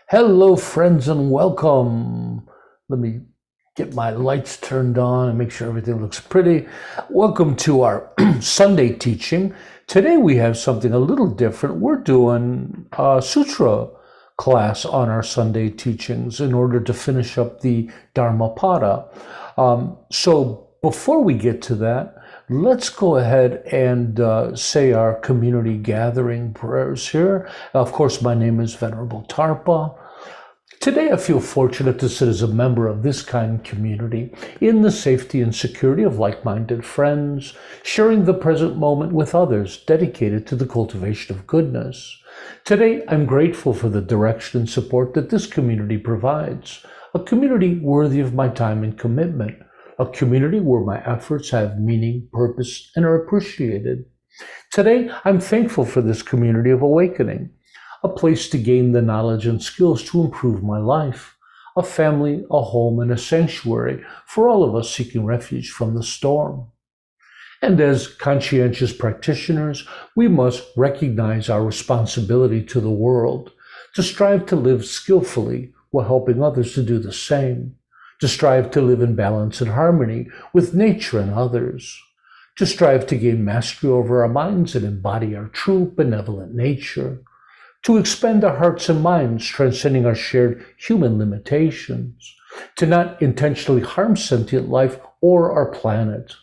Hello, friends, and welcome. Let me get my lights turned on and make sure everything looks pretty. Welcome to our Sunday teaching. Today we have something a little different. We're doing a sutra class on our Sunday teachings in order to finish up the Dhammapada. So before we get to that, let's go ahead and say our community gathering prayers here. Of course, my name is Venerable Tarpa. Today, I feel fortunate to sit as a member of this kind community in the safety and security of like-minded friends, sharing the present moment with others dedicated to the cultivation of goodness. Today, I'm grateful for the direction and support that this community provides, a community worthy of my time and commitment, a community where my efforts have meaning, purpose, and are appreciated. Today, I'm thankful for this community of awakening, a place to gain the knowledge and skills to improve my life, a family, a home, and a sanctuary for all of us seeking refuge from the storm. And as conscientious practitioners, we must recognize our responsibility to the world, to strive to live skillfully while helping others to do the same, to strive to live in balance and harmony with nature and others, to strive to gain mastery over our minds and embody our true benevolent nature, to expend our hearts and minds, transcending our shared human limitations, to not intentionally harm sentient life or our planet,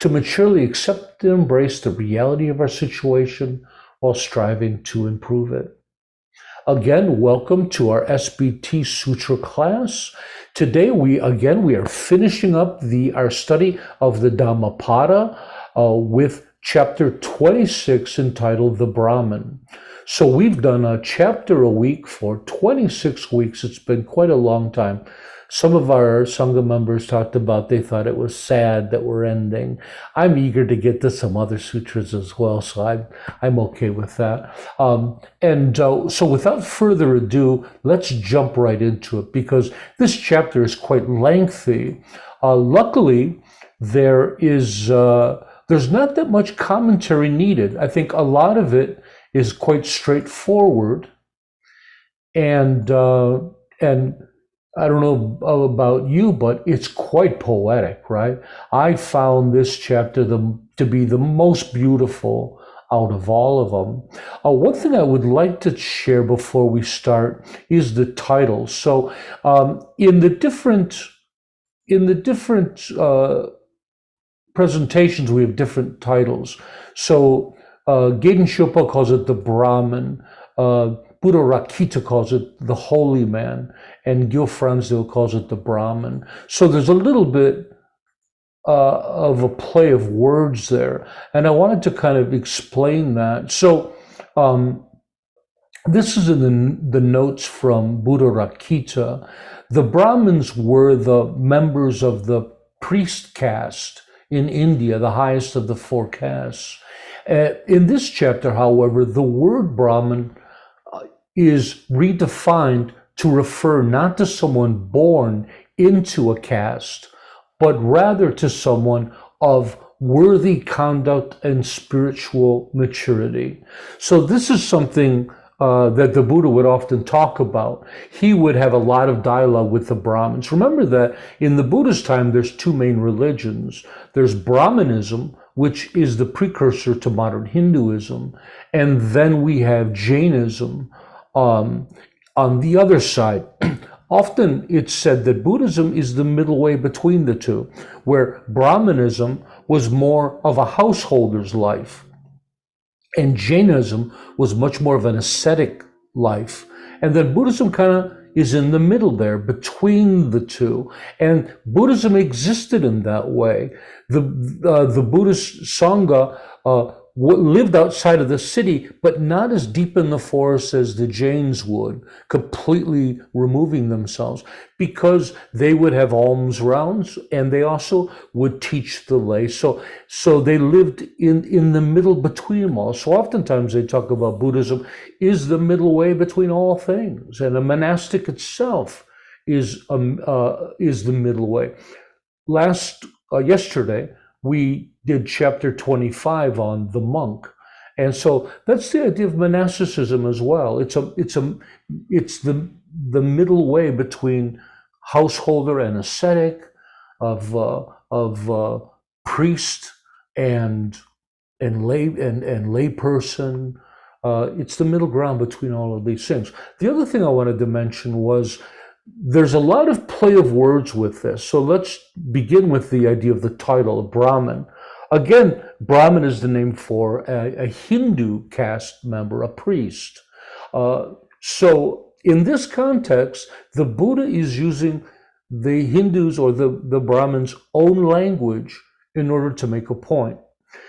to maturely accept and embrace the reality of our situation while striving to improve it. Again, welcome to our SBT Sutra class. Today, we are finishing up our study of the Dhammapada with chapter 26 entitled The Brahman. So we've done a chapter a week for 26 weeks. It's been quite a long time. Some of our Sangha members talked about they thought it was sad that we're ending. I'm eager to get to some other sutras as well, so I'm okay with that. So without further ado, let's jump right into it because this chapter is quite lengthy. Luckily, there's not that much commentary needed. I think a lot of it is quite straightforward, and I don't know about you, but it's quite poetic, right? I found this chapter to be the most beautiful out of all of them. One thing I would like to share before we start is the title. So in the different presentations, we have different titles. So Gaiden Sherpa calls it the Brahman, Buddha Rakita calls it the Holy Man, and Gil Franzdale calls it the Brahman. So there's a little bit of a play of words there, and I wanted to kind of explain that. So this is in the notes from Buddha Rakita. The Brahmins were the members of the priest caste in India, the highest of the four castes. In this chapter, however, the word Brahman is redefined to refer not to someone born into a caste, but rather to someone of worthy conduct and spiritual maturity. So this is something that the Buddha would often talk about. He would have a lot of dialogue with the Brahmins. Remember that in the Buddha's time, there's two main religions. There's Brahmanism, which is the precursor to modern Hinduism, and then we have Jainism on the other side. Often it's said that Buddhism is the middle way between the two, where Brahmanism was more of a householder's life, and Jainism was much more of an ascetic life. And then Buddhism kind of is in the middle there between the two. And Buddhism existed in that way. The Buddhist Sangha lived outside of the city, but not as deep in the forest as the Jains would, completely removing themselves, because they would have alms rounds and they also would teach the lay. So they lived in the middle between them all. So oftentimes they talk about Buddhism is the middle way between all things, and a monastic itself is the middle way. Yesterday, we did chapter 25 on the monk, And so that's the idea of monasticism as well. It's the middle way between householder and ascetic, of priest and lay person. It's the middle ground between all of these things. The other thing I wanted to mention was there's a lot of play of words with this. So let's begin with the idea of the title of Brahmin. Again, Brahmin is the name for a Hindu caste member, a priest. So in this context, the Buddha is using the Hindus or the Brahmins' own language in order to make a point.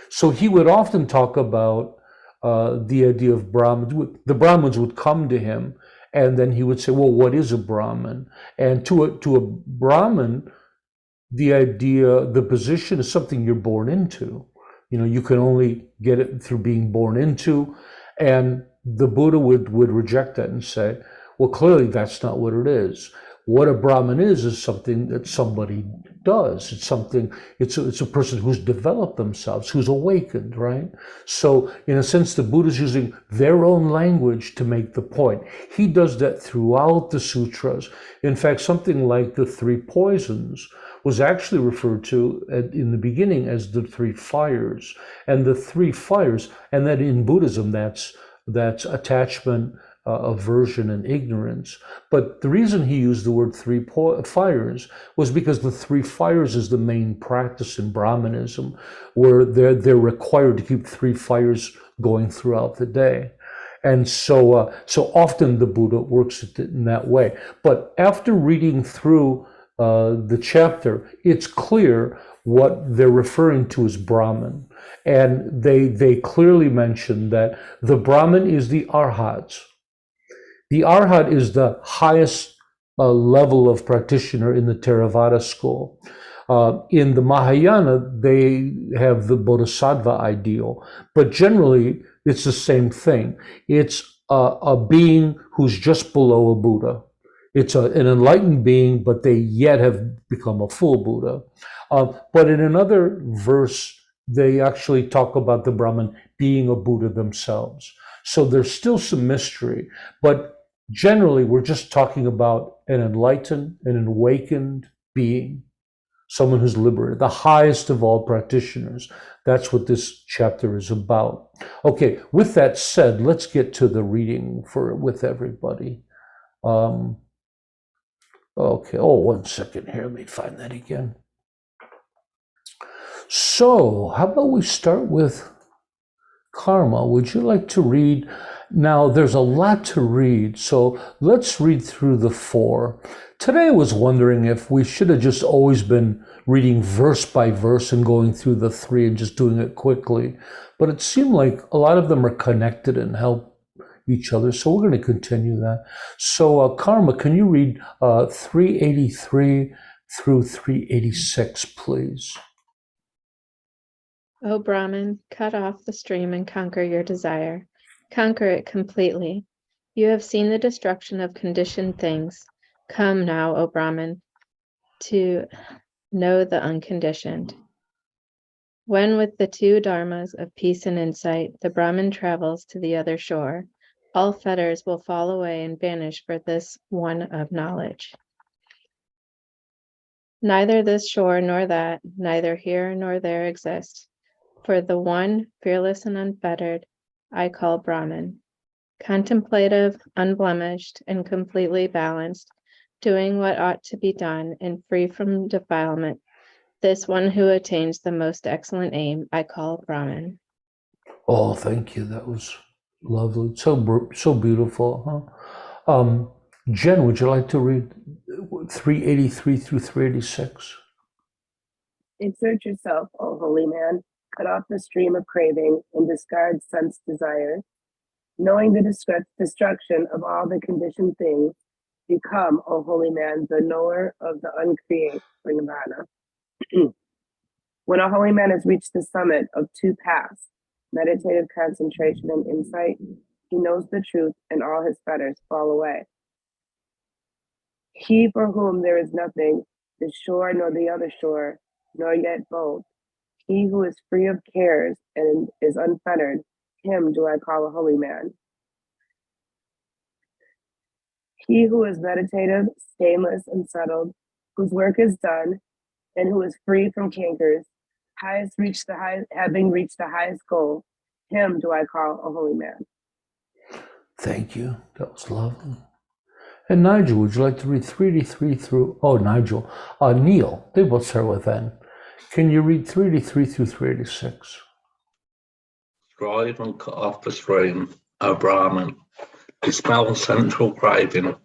So he would often talk about the idea of Brahmins. The Brahmins would come to him, and then he would say, well, what is a Brahmin? And to a Brahmin, the position is something you're born into. You can only get it through being born into. And the Buddha would reject that and say, well, clearly that's not what it is. What a Brahmin is something that somebody does. It's a person who's developed themselves, who's awakened, right? So in a sense, the Buddha's using their own language to make the point. He does that throughout the sutras. In fact, something like the three poisons was actually referred to in the beginning as the three fires. And the three fires, and that in Buddhism, that's attachment, aversion, and ignorance. But the reason he used the word three fires was because the three fires is the main practice in Brahmanism, where they're required to keep three fires going throughout the day. And so often the Buddha works it in that way. But after reading through the chapter, it's clear what they're referring to as Brahman. And they clearly mention that the Brahman is the Arhats. The Arhat is the highest level of practitioner in the Theravada school. In the Mahayana, they have the Bodhisattva ideal, but generally it's the same thing. It's a being who's just below a Buddha. It's an enlightened being, but they yet have become a full Buddha. But in another verse, they actually talk about the Brahman being a Buddha themselves. So there's still some mystery, but generally we're just talking about an enlightened, an awakened being, someone who's liberated, the highest of all practitioners. That's what this chapter is about. Okay, with that said, let's get to the reading with everybody. Okay, one second here. Let me find that again. So, how about we start with Karma? Would you like to read? Now, there's a lot to read, so let's read through the 4. Today I was wondering if we should have just always been reading verse by verse and going through the 3 and just doing it quickly, but it seemed like a lot of them are connected and help each other, so we're going to continue that. So, Karma, can you read 383 through 386, please? O Brahman, cut off the stream and conquer your desire. Conquer it completely. You have seen the destruction of conditioned things. Come now, O Brahman, to know the unconditioned. When with the 2 dharmas of peace and insight, the Brahman travels to the other shore, all fetters will fall away and vanish for this one of knowledge. Neither this shore nor that, neither here nor there exist. For the one, fearless and unfettered, I call Brahman. Contemplative, unblemished, and completely balanced, doing what ought to be done and free from defilement. This one who attains the most excellent aim, I call Brahman. Oh, thank you. That was lovely. So beautiful, huh? Jen, would you like to read 383 through 386? Exert yourself, O holy man. Cut off the stream of craving and discard sense desire. Knowing the destruction of all the conditioned things, become, O holy man, the knower of the uncreate, or nirvana. When a holy man has reached the summit of 2 paths, meditative concentration and insight, he knows the truth and all his fetters fall away. He for whom there is nothing, the shore nor the other shore, nor yet both, he who is free of cares and is unfettered, him do I call a holy man. He who is meditative, stainless, and settled, whose work is done, and who is free from cankers, having reached the highest goal, him do I call a holy man. Thank you. That was lovely. And Nigel, would you like to read 383 through, Nigel, Neil, they both start with N. Can you read 383 through 386? Strive and cut off the stream, O Brahman. Dispel sensual craving,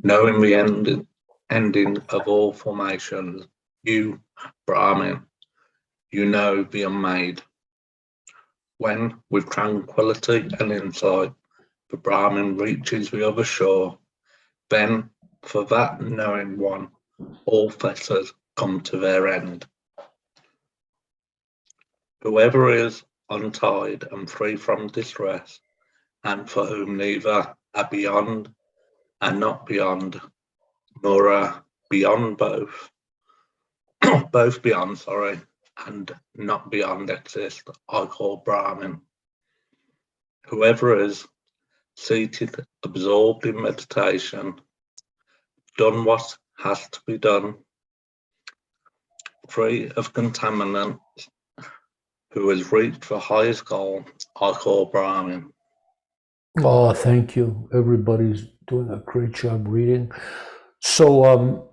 knowing the ending of all formations. You, Brahmin, you know the unmade. When, with tranquility and insight, the Brahmin reaches the other shore, then, for that knowing one, all fetters come to their end. Whoever is untied and free from distress, and for whom neither are beyond and not beyond, nor are beyond both, both beyond, and not beyond exist, I call Brahmin. Whoever is seated, absorbed in meditation, done what has to be done, free of contaminants, who has reached the highest goal, I call Brahmin. Oh, thank you. Everybody's doing a great job reading. So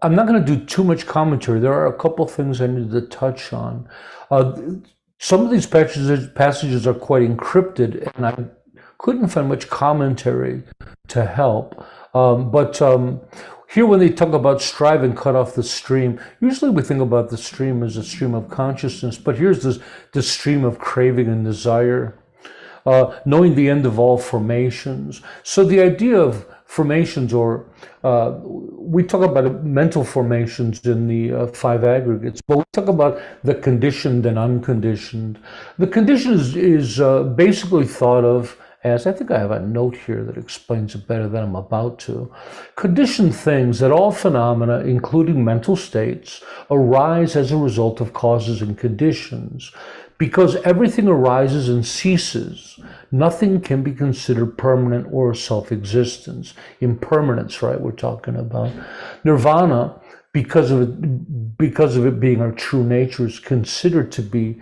I'm not going to do too much commentary. There are a couple things I need to touch on. Some of these passages are quite encrypted, and I couldn't find much commentary to help. But here when they talk about strive and cut off the stream, usually we think about the stream as a stream of consciousness, but here's the stream of craving and desire. Knowing the end of all formations. So the idea of formations, or we talk about mental formations in the five aggregates, but we talk about the conditioned and unconditioned. The conditioned is basically thought of as, I think I have a note here that explains it better than I'm about to. Conditioned things, that all phenomena, including mental states, arise as a result of causes and conditions. Because everything arises and ceases, nothing can be considered permanent or self-existence. Impermanence, right, we're talking about. Nirvana, because of it being our true nature, is considered to be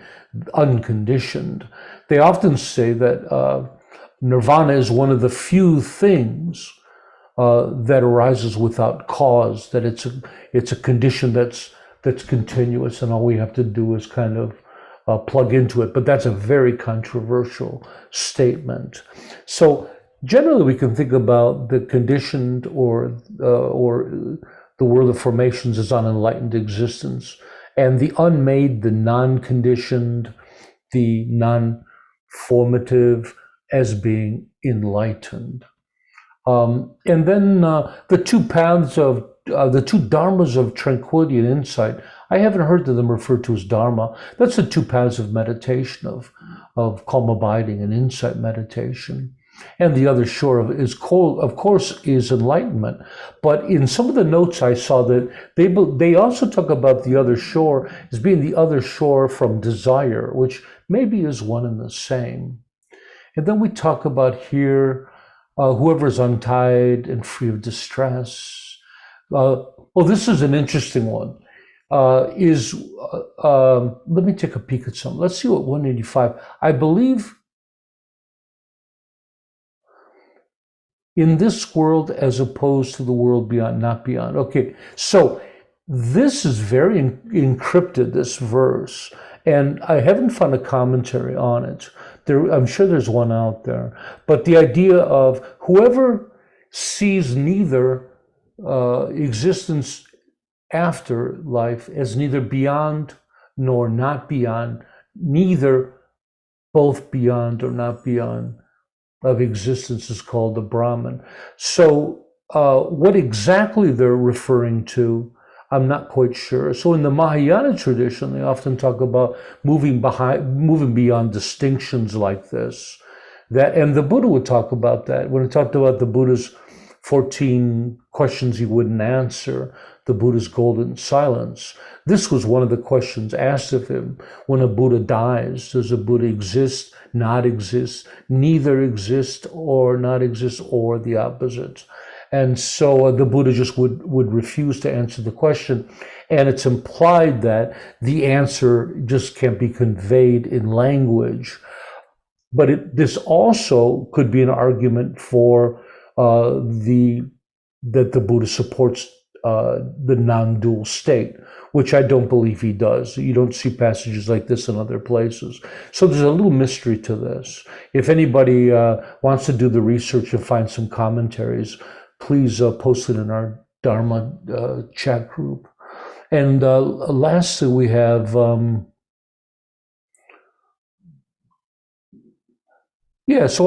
unconditioned. They often say that nirvana is one of the few things that arises without cause, that it's a condition that's continuous, and all we have to do is kind of plug into it. But that's a very controversial statement. So generally we can think about the conditioned or the world of formations as unenlightened existence, and the unmade, the non-conditioned, the non-formative as being enlightened. And then the two paths of the two dharmas of tranquility and insight, I haven't heard of them referred to as dharma. That's the two paths of meditation, of calm abiding and insight meditation. And the other shore of course, is enlightenment. But in some of the notes I saw that they also talk about the other shore as being the other shore from desire, which maybe is one and the same. And then we talk about here, whoever is untied and free of distress. This is an interesting one. Let me take a peek at some. Let's see what 185. I believe in this world as opposed to the world beyond, not beyond. Okay, so this is very encrypted, this verse, and I haven't found a commentary on it. I'm sure there's one out there, but the idea of whoever sees neither existence after life as neither beyond nor not beyond, neither both beyond or not beyond of existence is called the Brahman. So what exactly they're referring to, I'm not quite sure. So in the Mahayana tradition, they often talk about moving beyond distinctions like this. And the Buddha would talk about that when he talked about the Buddha's 14 questions he wouldn't answer, the Buddha's golden silence. This was one of the questions asked of him. When a Buddha dies, does a Buddha exist, not exist, neither exist or not exist, or the opposite? And so the Buddha just would refuse to answer the question. And it's implied that the answer just can't be conveyed in language. But this also could be an argument for that the Buddha supports the non-dual state, which I don't believe he does. You don't see passages like this in other places. So there's a little mystery to this. If anybody wants to do the research and find some commentaries, please post it in our Dharma chat group. And lastly, we have, so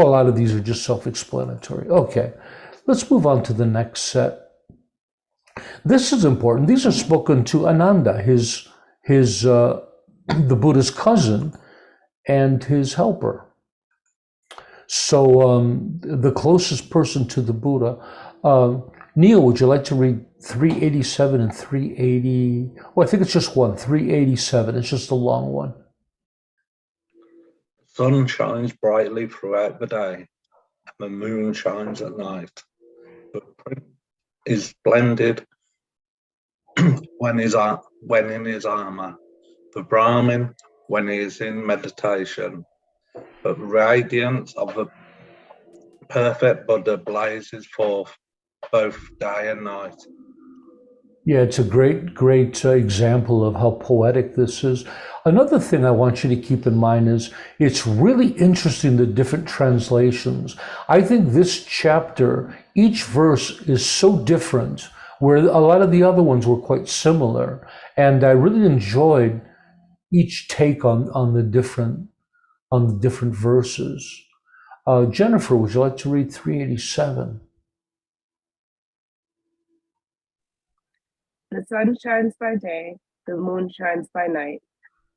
a lot of these are just self-explanatory. Okay, let's move on to the next set. This is important. These are spoken to Ananda, the Buddha's cousin and his helper. So the closest person to the Buddha. Neil, would you like to read 387 and 380? Well, I think it's just one, 387. It's just a long one. Sun shines brightly throughout the day, and the moon shines at night. The prince is splendid when in his armor, the Brahmin when he is in meditation. But the radiance of the perfect Buddha blazes forth both day and night. Yeah, it's a great example of how poetic this is. Another thing I want you to keep in mind is it's really interesting, the different translations. I think this chapter, each verse is so different, where a lot of the other ones were quite similar. And I really enjoyed each take on the different verses. Jennifer, would you like to read 387? The sun shines by day, the moon shines by night.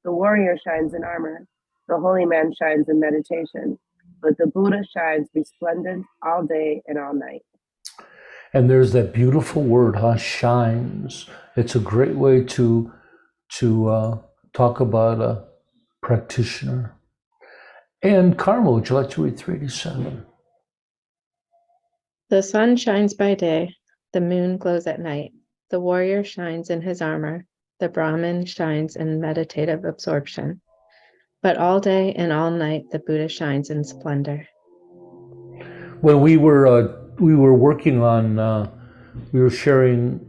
The warrior shines in armor, the holy man shines in meditation, but the Buddha shines resplendent all day and all night. And there's that beautiful word, shines. It's a great way to talk about a practitioner. And Karma, would you like to read 387? The sun shines by day, the moon glows at night. The warrior shines in his armor, the Brahmin shines in meditative absorption. But all day and all night, the Buddha shines in splendor. When we were working on, we were sharing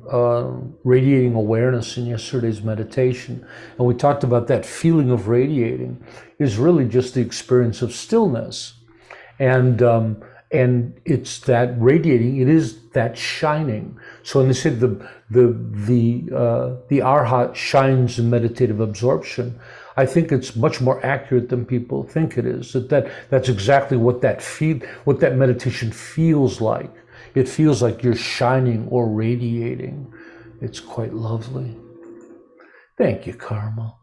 radiating awareness in yesterday's meditation, and we talked about that feeling of radiating is really just the experience of stillness, and it's that radiating. It is that shining. So when they said the arhat shines in meditative absorption, I think it's much more accurate than people think it is. That's exactly what that meditation feels like. It feels like you're shining or radiating. It's quite lovely. Thank you, Karma.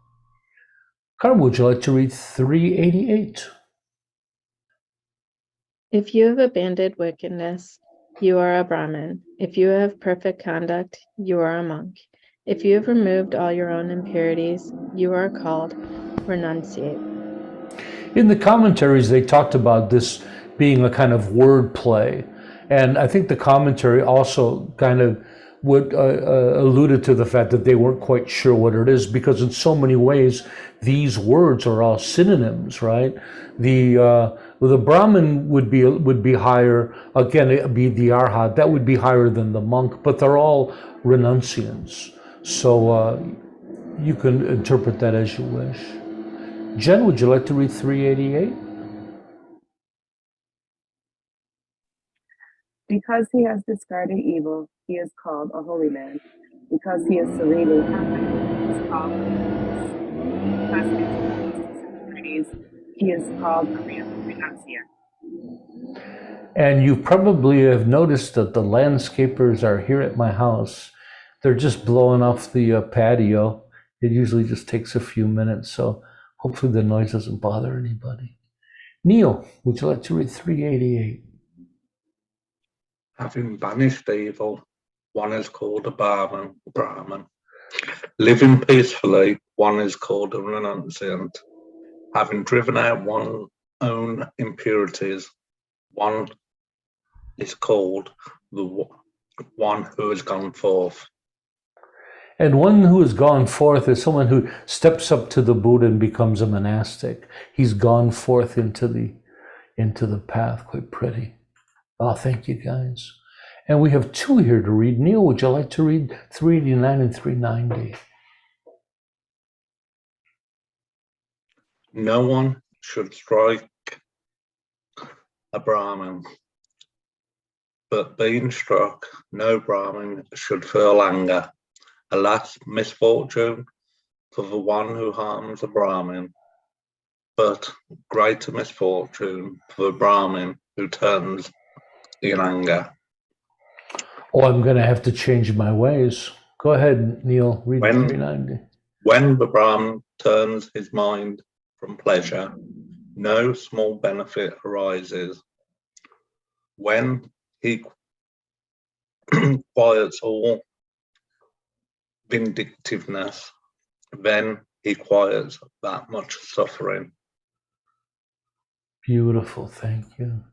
Karma, would you like to read 388? If you have abandoned wickedness, you are a Brahmin. If you have perfect conduct, you are a monk. If you have removed all your own impurities, you are called renunciate. In the commentaries, they talked about this being a kind of word play. And I think the commentary also kind of alluded to the fact that they weren't quite sure what it is, because in so many ways, these words are all synonyms, right? The Brahmin would be higher, again, it'd be the Arhat, that would be higher than the monk, but they're all renunciants. So you can interpret that as you wish. Jen, would you like to read 388? Because he has discarded evil, he is called a holy man. Because he is serene and happy, he is called because he is he is called a renunciant. And you probably have noticed that the landscapers are here at my house. They're just blowing off the patio. It usually just takes a few minutes, so hopefully the noise doesn't bother anybody. Neil, would you like to read 388? Having banished evil, one is called a Brahman. Living peacefully, one is called a renunciant. Having driven out one's own impurities, one is called the one who has gone forth. And one who has gone forth is someone who steps up to the Buddha and becomes a monastic. He's gone forth into the path. Quite pretty. Oh, thank you guys. And we have two here to read. Neil, would you like to read 389 and 390? No one should strike a Brahmin, but being struck, no Brahmin should feel anger. Alas, misfortune for the one who harms a Brahmin, but greater misfortune for the Brahmin who turns in anger. Oh, I'm going to have to change my ways. Go ahead, Neil, read 390. When the Brahmin turns his mind from pleasure, no small benefit arises. When he quiets all vindictiveness, then he quiets that much suffering. Beautiful, thank you.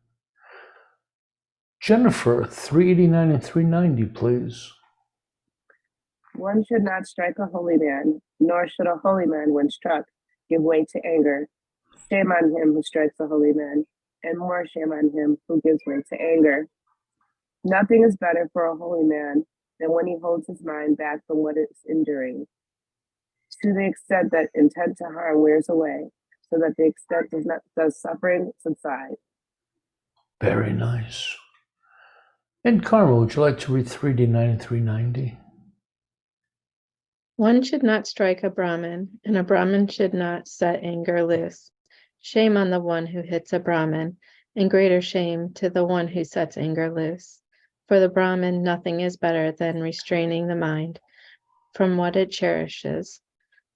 Jennifer, 389 and 390, please. One should not strike a holy man, nor should a holy man, when struck, give way to anger. Shame on him who strikes a holy man, and more shame on him who gives way to anger. Nothing is better for a holy man than when he holds his mind back from what it's enduring, to the extent that intent to harm wears away, so that the extent does suffering subside. Very nice. And Karma, would you like to read 389 and 390? One should not strike a Brahmin, and a Brahmin should not set anger loose. Shame on the one who hits a Brahmin, and greater shame to the one who sets anger loose. For the Brahmin, nothing is better than restraining the mind from what it cherishes.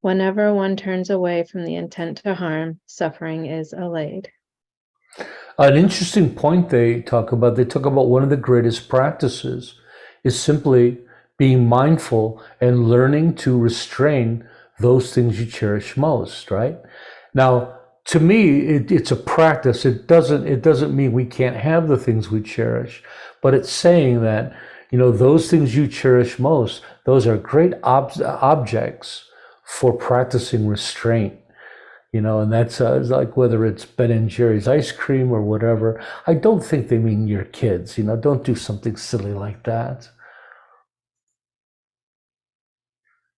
Whenever one turns away from the intent to harm, suffering is allayed. An interesting point they talk about one of the greatest practices is simply being mindful and learning to restrain those things you cherish most, right? Now, to me, it's a practice. It doesn't mean we can't have the things we cherish, but it's saying that, those things you cherish most, those are great objects for practicing restraint. And that's like whether it's Ben & Jerry's ice cream or whatever. I don't think they mean your kids. Don't do something silly like that.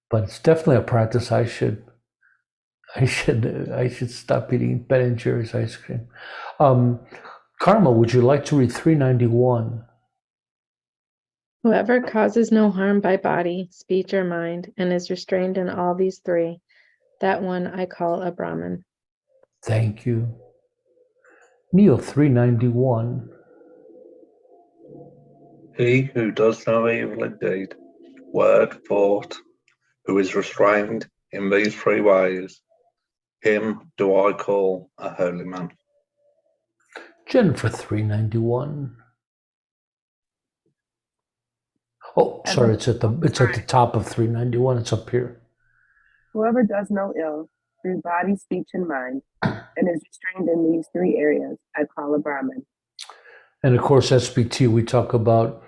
But it's definitely a practice I should stop eating Ben & Jerry's ice cream. Karma, would you like to read 391? Whoever causes no harm by body, speech, or mind, and is restrained in all these three, that one I call a Brahmin. Thank you. Neil, 391. He who does no evil indeed, word, thought, who is restrained in these three ways, him do I call a holy man. Jennifer, 391. Oh, sorry, it's at the top of 391. It's up here. Whoever does no ill through body, speech, and mind, and is restrained in these three areas, I call a Brahmin. And of course, SBT, we talk about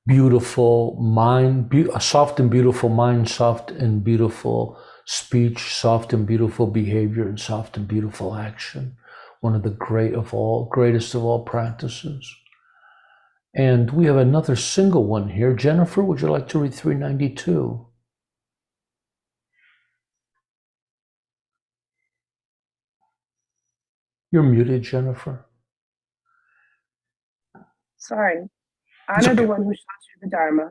beautiful mind, a soft and beautiful mind, soft and beautiful speech, soft and beautiful behavior, and soft and beautiful action. One of the greatest of all practices. And we have another single one here. Jennifer, would you like to read 392? You're muted, Jennifer. Sorry. Honor the one who shows you the Dharma,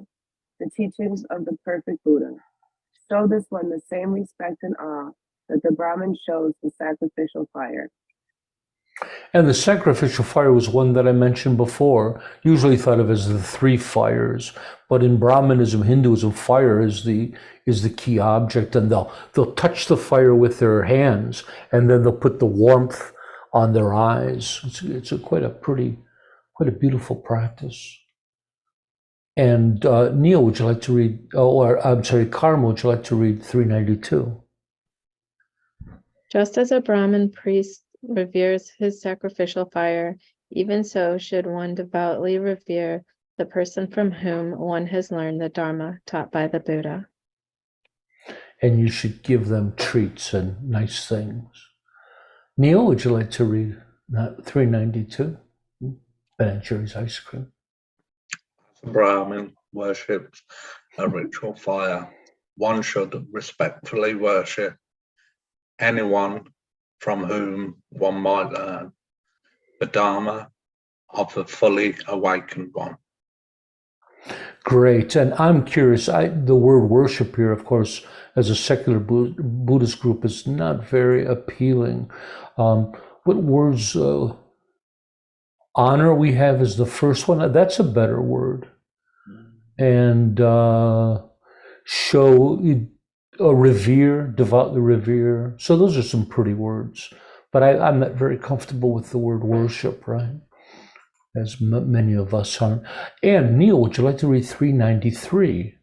the teachings of the perfect Buddha. Show this one the same respect and awe that the Brahmin shows the sacrificial fire. And the sacrificial fire was one that I mentioned before, usually thought of as the three fires. But in Brahmanism, Hinduism, fire is the key object, and they'll touch the fire with their hands, and then they'll put the warmth on their eyes. It's quite a beautiful practice. And Neil, would you like to read, or I'm sorry, Karma, would you like to read 392? Just as a Brahmin priest reveres his sacrificial fire, even so should one devoutly revere the person from whom one has learned the Dharma taught by the Buddha. And you should give them treats and nice things. Neil, would you like to read 392? Ben and Jerry's ice cream. As a Brahmin worships a ritual fire, one should respectfully worship anyone from whom one might learn the Dharma of the fully awakened one. Great. And I'm curious, the word worship here, of course, as a secular Buddhist group is not very appealing. What words, honor we have is the first one. That's a better word. And show, revere, devoutly revere. So those are some pretty words. But I'm not very comfortable with the word worship, right? As many of us aren't. And Neil, would you like to read 393?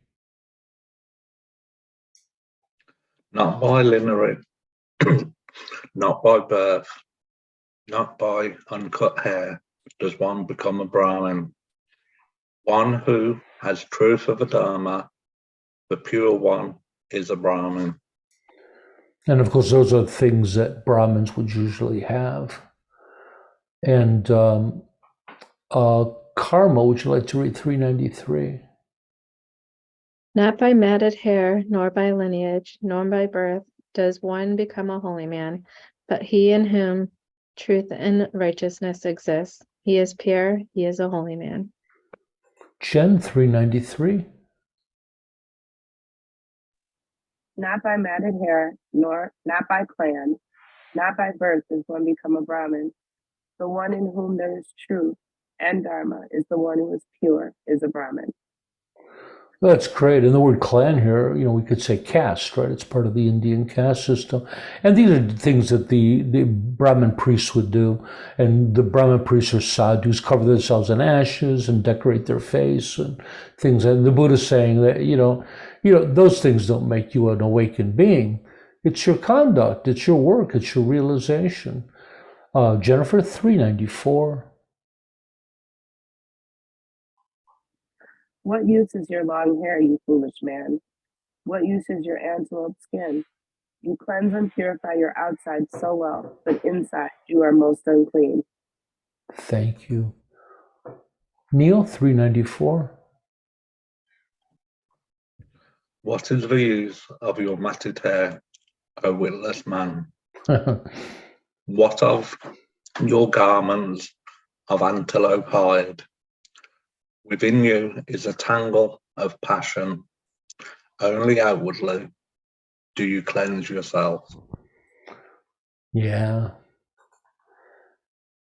Not by lineage, not by birth, not by uncut hair does one become a Brahmin. One who has truth of the Dharma, the pure one, is a Brahmin. And of course, those are things that Brahmins would usually have. And Karma, would you like to read 393? Not by matted hair, nor by lineage, nor by birth does one become a holy man, but he in whom truth and righteousness exists. He is pure, he is a holy man. Jen, 393. Not by matted hair, nor not by clan, not by birth does one become a Brahmin. The one in whom there is truth and Dharma is the one who is pure, is a Brahmin. That's great. And the word clan here, we could say caste, right? It's part of the Indian caste system. And these are things that the Brahmin priests would do. And the Brahmin priests are sadhus, cover themselves in ashes and decorate their face and things. And the Buddha is saying that, those things don't make you an awakened being. It's your conduct, it's your work, it's your realization. Jennifer, 394. What use is your long hair, you foolish man? What use is your antelope skin? You cleanse and purify your outside so well, but inside you are most unclean. Thank you. Neil, 394. What is the use of your matted hair, O witless man? What of your garments of antelope hide? Within you is a tangle of passion. Only outwardly do you cleanse yourself. Yeah.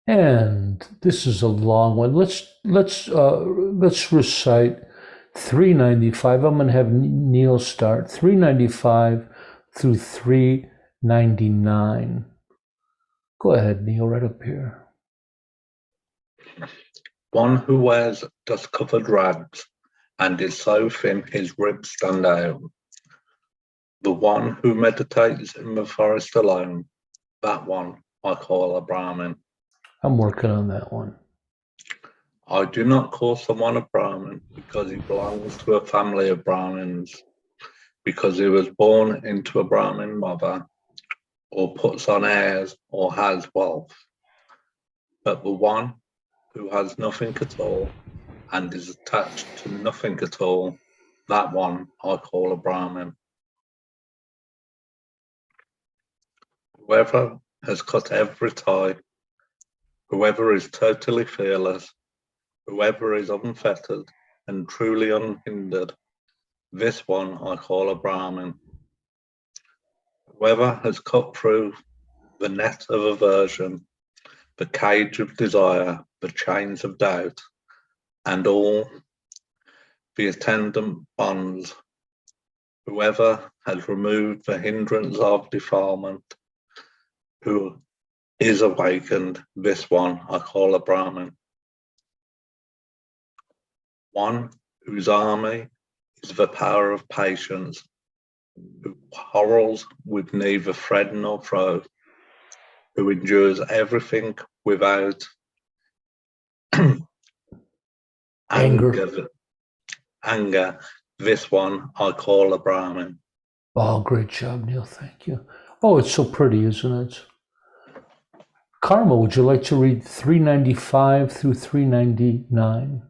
And this is a long one. Let's recite 395. I'm going to have Neil start 395 through 399. Go ahead, Neil, right up here. One who wears dust-covered rags and is so thin his ribs stand out. The one who meditates in the forest alone, that one I call a Brahmin. I'm working on that one. I do not call someone a Brahmin because he belongs to a family of Brahmins, because he was born into a Brahmin mother, or puts on airs, or has wealth. But the one who has nothing at all and is attached to nothing at all, that one I call a Brahmin. Whoever has cut every tie, whoever is totally fearless, whoever is unfettered and truly unhindered, this one I call a Brahmin. Whoever has cut through the net of aversion, the cage of desire, the chains of doubt, and all the attendant bonds, whoever has removed the hindrance of defilement, who is awakened, this one I call a Brahmin. One whose army is the power of patience, who quarrels with neither friend nor foe, who endures everything without Anger. anger. This one I call a Brahmin. Oh, great job, Neil. Thank you. Oh, it's so pretty, isn't it? Karma, would you like to read 395 through 399?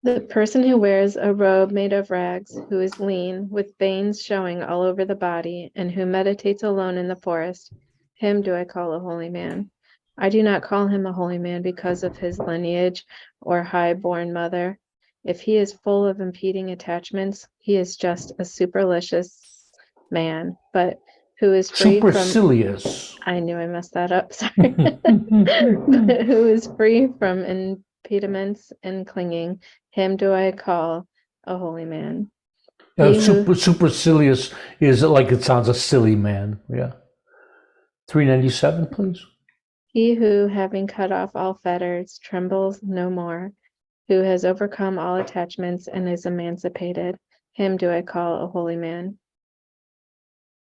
The person who wears a robe made of rags, who is lean, with veins showing all over the body, and who meditates alone in the forest, him do I call a holy man. I do not call him a holy man because of his lineage or high-born mother. If he is full of impeding attachments, he is just a supercilious man, but who is free Supercilious. I knew I messed that up, sorry. But who is free from impediments and clinging, him do I call a holy man. Supercilious is like it sounds, a silly man. Yeah. 397, please. He who, having cut off all fetters, trembles no more, who has overcome all attachments and is emancipated, him do I call a holy man.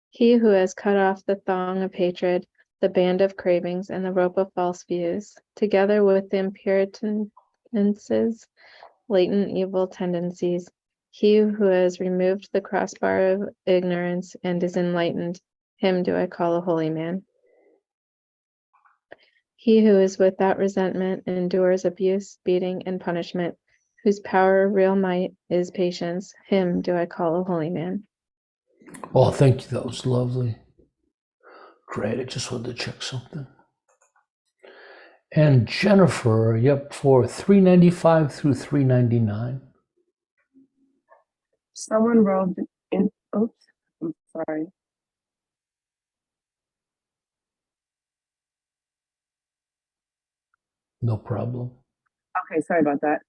He who has cut off the thong of hatred, the band of cravings, and the rope of false views, together with the impertinences, latent evil tendencies, he who has removed the crossbar of ignorance and is enlightened, him do I call a holy man. He who is without resentment endures abuse, beating, and punishment, whose power, real might, is patience, him do I call a holy man. Oh, thank you. That was lovely. Great. I just wanted to check something. And Jennifer, yep, for 395 through 399. Someone robed in, oops, I'm sorry. No problem. Okay, sorry about that.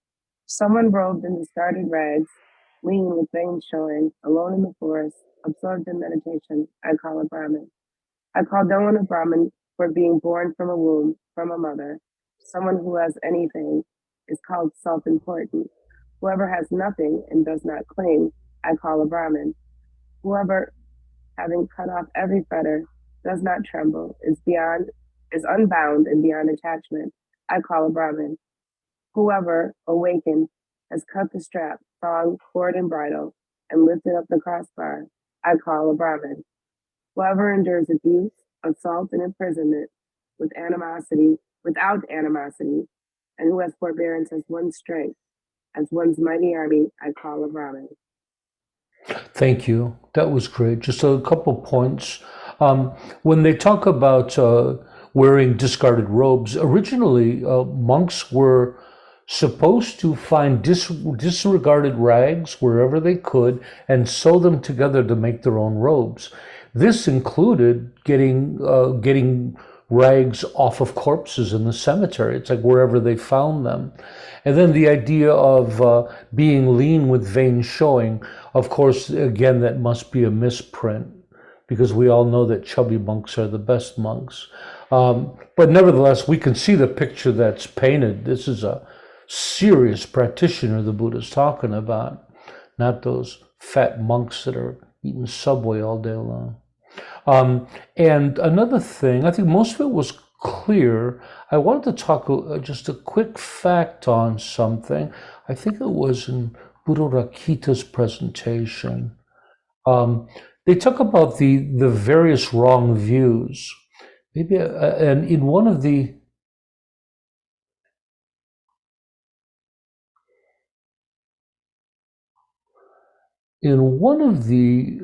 Someone robed in discarded rags, lean with veins showing, alone in the forest, absorbed in meditation, I call a Brahmin. I call no one a Brahmin for being born from a womb, from a mother. Someone who has anything is called self-important. Whoever has nothing and does not cling, I call a Brahmin. Whoever, having cut off every fetter, does not tremble, is unbound and beyond attachment, I call a Brahmin. Whoever, awakened, has cut the strap, thong, cord, and bridle, and lifted up the crossbar, I call a Brahmin. Whoever endures abuse, assault, and imprisonment without animosity, and who has forbearance as one's strength, as one's mighty army, I call a Brahmin. Thank you. That was great. Just a couple points. When they talk about wearing discarded robes, originally monks were supposed to find disregarded rags wherever they could and sew them together to make their own robes. This included getting rags off of corpses in the cemetery. It's like wherever they found them. And then the idea of being lean with veins showing, of course, again, that must be a misprint, because we all know that chubby monks are the best monks. But nevertheless, we can see the picture that's painted. This is a serious practitioner the Buddha's talking about, not those fat monks that are eating Subway all day long. And another thing, I think most of it was clear. I wanted to talk just a quick fact on something. I think it was in Buddhaghosa's presentation. They talk about the various wrong views. Maybe, and in one of the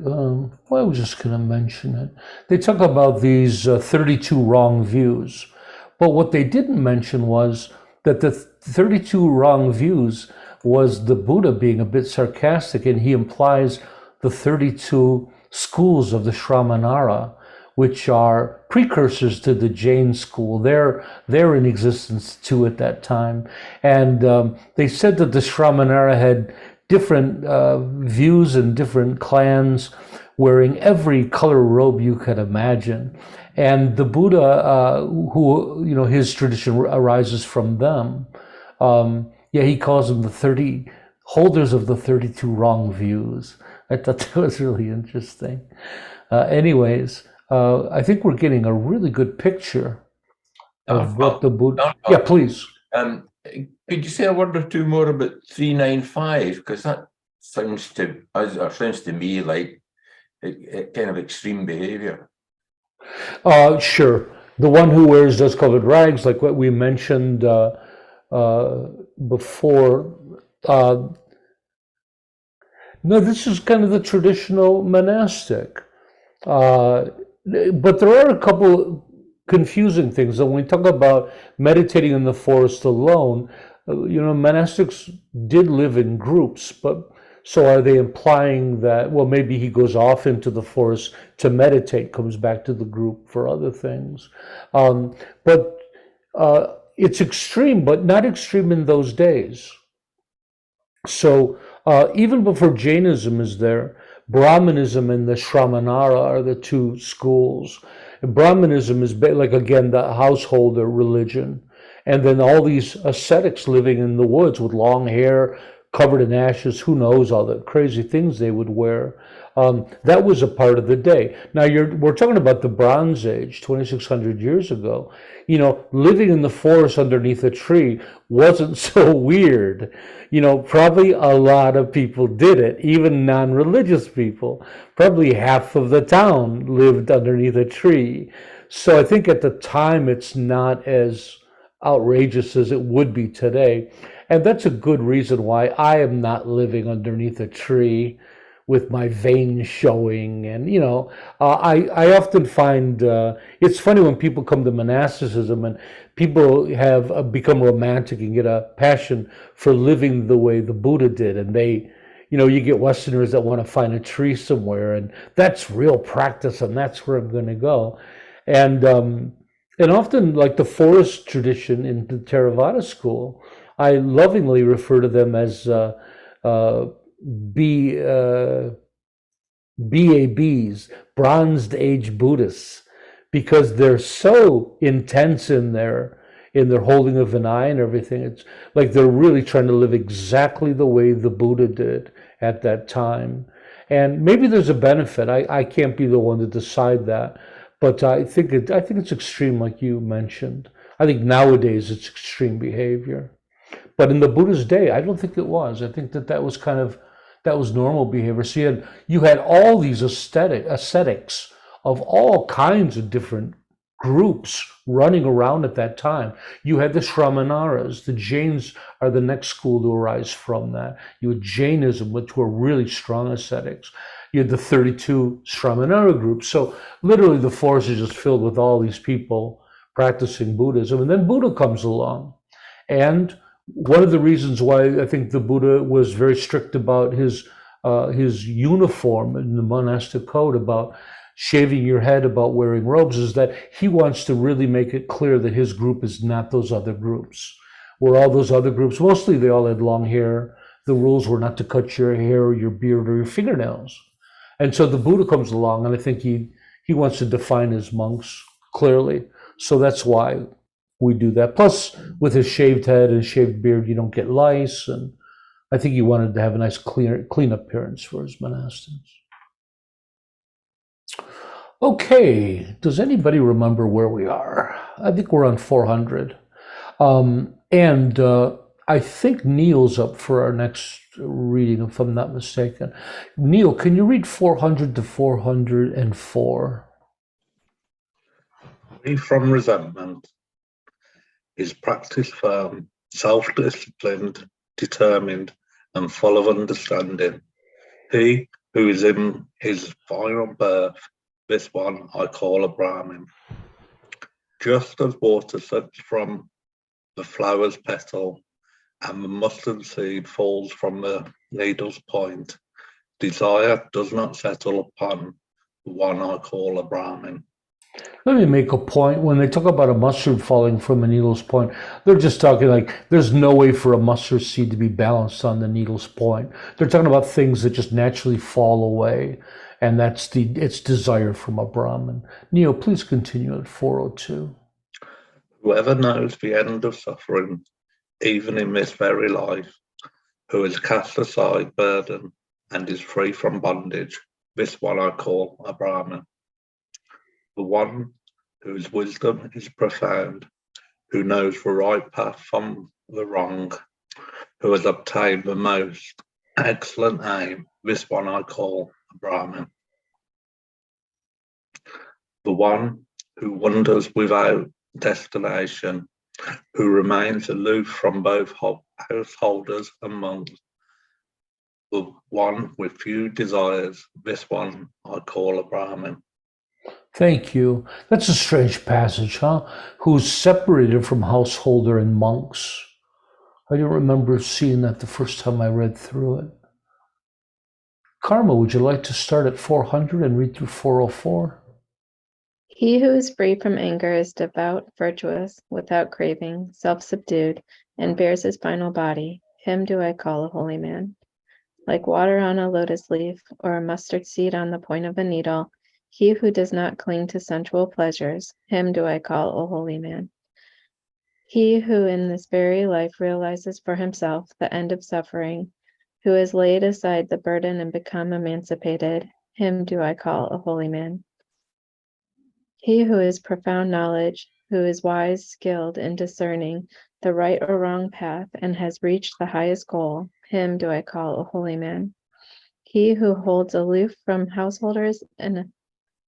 well, I was just going to mention it. They talk about these 32 wrong views. But what they didn't mention was that the 32 wrong views was the Buddha being a bit sarcastic, and he implies the 32 schools of the Shramanara, which are precursors to the Jain school. They're in existence too at that time. And they said that the Shramanara had different views and different clans wearing every color robe you could imagine. And the Buddha, who, his tradition arises from them, Yeah, he calls them the 30 holders of the 32 wrong views. I thought that was really interesting. Anyways, I think we're getting a really good picture of what the Buddha. Yeah, please. Could you say a word or two more about 395? Because that sounds to us, or sounds to me like kind of extreme behavior. Sure. The one who wears dust-colored rags, like what we mentioned before. No, this is kind of the traditional monastic. But there are a couple confusing things. And when we talk about meditating in the forest alone, monastics did live in groups, but so are they implying that, well, maybe he goes off into the forest to meditate, comes back to the group for other things? But it's extreme, but not extreme in those days. So even before Jainism is there, Brahmanism and the Shramanara are the two schools. And Brahmanism is like, again, the householder religion. And then all these ascetics living in the woods with long hair, covered in ashes, who knows all the crazy things they would wear. That was a part of the day. Now we're talking about the Bronze Age, 2,600 years ago. Living in the forest underneath a tree wasn't so weird. Probably a lot of people did it, even non-religious people. Probably half of the town lived underneath a tree. So I think at the time it's not as outrageous as it would be today. And that's a good reason why I am not living underneath a tree with my veins showing. And, I often find it's funny when people come to monasticism and people have become romantic and get a passion for living the way the Buddha did. And they, you get Westerners that want to find a tree somewhere, and that's real practice, and that's where I'm going to go. And often, like the forest tradition in the Theravada school, I lovingly refer to them as BABs, Bronze Age Buddhists, because they're so intense in their holding of an eye and everything. It's like they're really trying to live exactly the way the Buddha did at that time. And maybe there's a benefit. I can't be the one to decide that, but I think it's extreme, like you mentioned. I think nowadays it's extreme behavior. But in the Buddha's day, I don't think it was. I think that was normal behavior. So you had all these ascetics of all kinds of different groups running around at that time. You had the Shramanaras. The Jains are the next school to arise from that. You had Jainism, which were really strong ascetics. You had the 32 Shramanara groups. So literally the forest is just filled with all these people practicing Buddhism. And then Buddha comes along. And one of the reasons why I think the Buddha was very strict about his uniform in the monastic code, about shaving your head, about wearing robes, is that he wants to really make it clear that his group is not those other groups. Where all those other groups, mostly they all had long hair. The rules were not to cut your hair or your beard or your fingernails. And so the Buddha comes along, and I think he wants to define his monks clearly. So that's why we do that. Plus, with his shaved head and shaved beard, you don't get lice. And I think he wanted to have a nice clean appearance for his monastics. Okay, does anybody remember where we are? I think we're on 400. And I think Neil's up for our next reading, if I'm not mistaken. Neil, can you read 400 to 404? Free from resentment. His practice firm, self-disciplined, determined, and full of understanding. He who is in his final birth, this one I call a Brahmin. Just as water slips from the flower's petal, and the mustard seed falls from the needle's point, desire does not settle upon the one I call a Brahmin. Let me make a point. When they talk about a mustard falling from a needle's point, they're just talking like there's no way for a mustard seed to be balanced on the needle's point. They're talking about things that just naturally fall away, and it's desire from a Brahmin. Neil, please continue at 402. Whoever knows the end of suffering even in this very life, who has cast aside burden and is free from bondage. This one I call a Brahmin. The one whose wisdom is profound, who knows the right path from the wrong, who has obtained the most excellent aim. This one I call a Brahmin. The one who wanders without destination, who remains aloof from both householders and monks, the one with few desires. This one I call a Brahmin. Thank you. That's a strange passage, huh? Who's separated from householder and monks. I don't remember seeing that the first time I read through it. Karma, would you like to start at 400 and read through 404? He who is free from anger is devout, virtuous, without craving, self-subdued, and bears his final body. Him do I call a holy man. Like water on a lotus leaf, or a mustard seed on the point of a needle, he who does not cling to sensual pleasures, him do I call a holy man. He who in this very life realizes for himself the end of suffering, who has laid aside the burden and become emancipated, him do I call a holy man. He who is profound knowledge, who is wise, skilled in discerning the right or wrong path, and has reached the highest goal, him do I call a holy man. He who holds aloof from householders and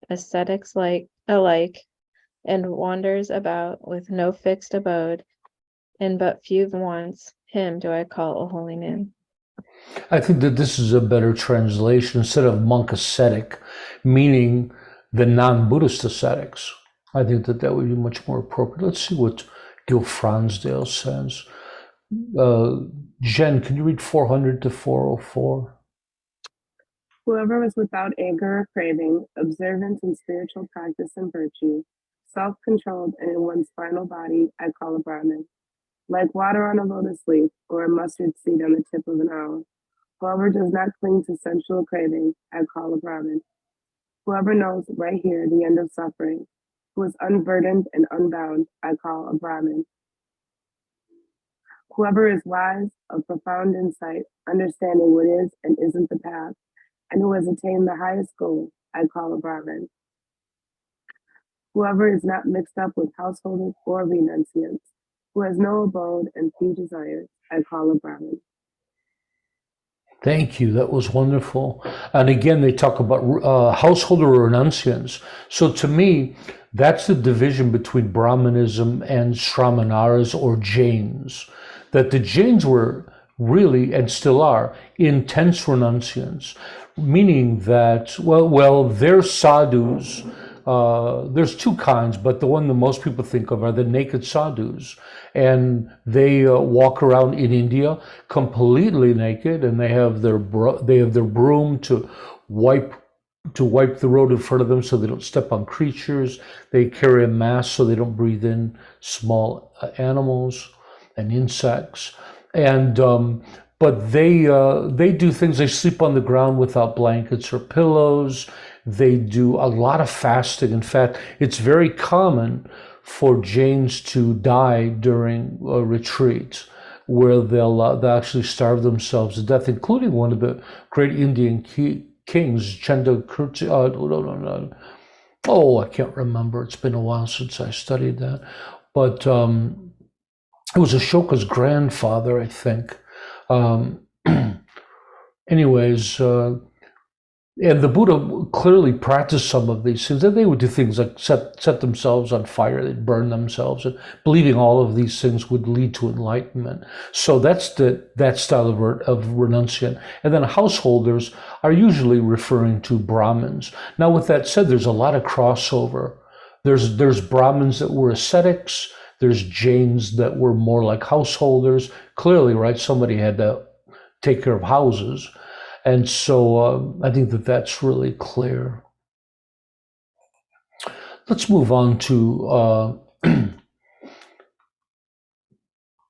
ascetics alike, and wanders about with no fixed abode, and but few wants, him do I call a holy man. I think that this is a better translation instead of monk ascetic, meaning the non-Buddhist ascetics. I think that that would be much more appropriate. Let's see what Gil Fronsdale says. Jen, can you read 400 to 404? Whoever was without anger or craving, observant in spiritual practice and virtue, self-controlled and in one's final body, I call a Brahmin. Like water on a lotus leaf or a mustard seed on the tip of an arrow, whoever does not cling to sensual craving, I call a Brahmin. Whoever knows right here the end of suffering, who is unburdened and unbound, I call a Brahmin. Whoever is wise, of profound insight, understanding what is and isn't the path, and who has attained the highest goal, I call a Brahmin. Whoever is not mixed up with householders or renunciants, who has no abode and few desires, I call a Brahmin. Thank you. That was wonderful. And again, they talk about householder renunciants. So to me, that's the division between Brahmanism and Shramanaras or Jains. That the Jains were really, and still are, intense renunciants, meaning that, well, they're sadhus. There's two kinds, but the one that most people think of are the naked sadhus. And they walk around in India completely naked, and they have their broom to wipe the road in front of them so they don't step on creatures. They carry a mask so they don't breathe in small animals and insects. And but they do things. They sleep on the ground without blankets or pillows. They do a lot of fasting. In fact, it's very common for Jains to die during retreats, where they'll actually starve themselves to death, including one of the great Indian kings, Chandrakirti. I can't remember. It's been a while since I studied that, but it was Ashoka's grandfather, I think. Anyways. And the Buddha clearly practiced some of these things. And they would do things like set themselves on fire, they'd burn themselves, and believing all of these things would lead to enlightenment. So that's that style of renunciant. And then householders are usually referring to Brahmins. Now, with that said, there's a lot of crossover. There's Brahmins that were ascetics. There's Jains that were more like householders. Clearly, right? Somebody had to take care of houses. And so I think that that's really clear. Let's move on to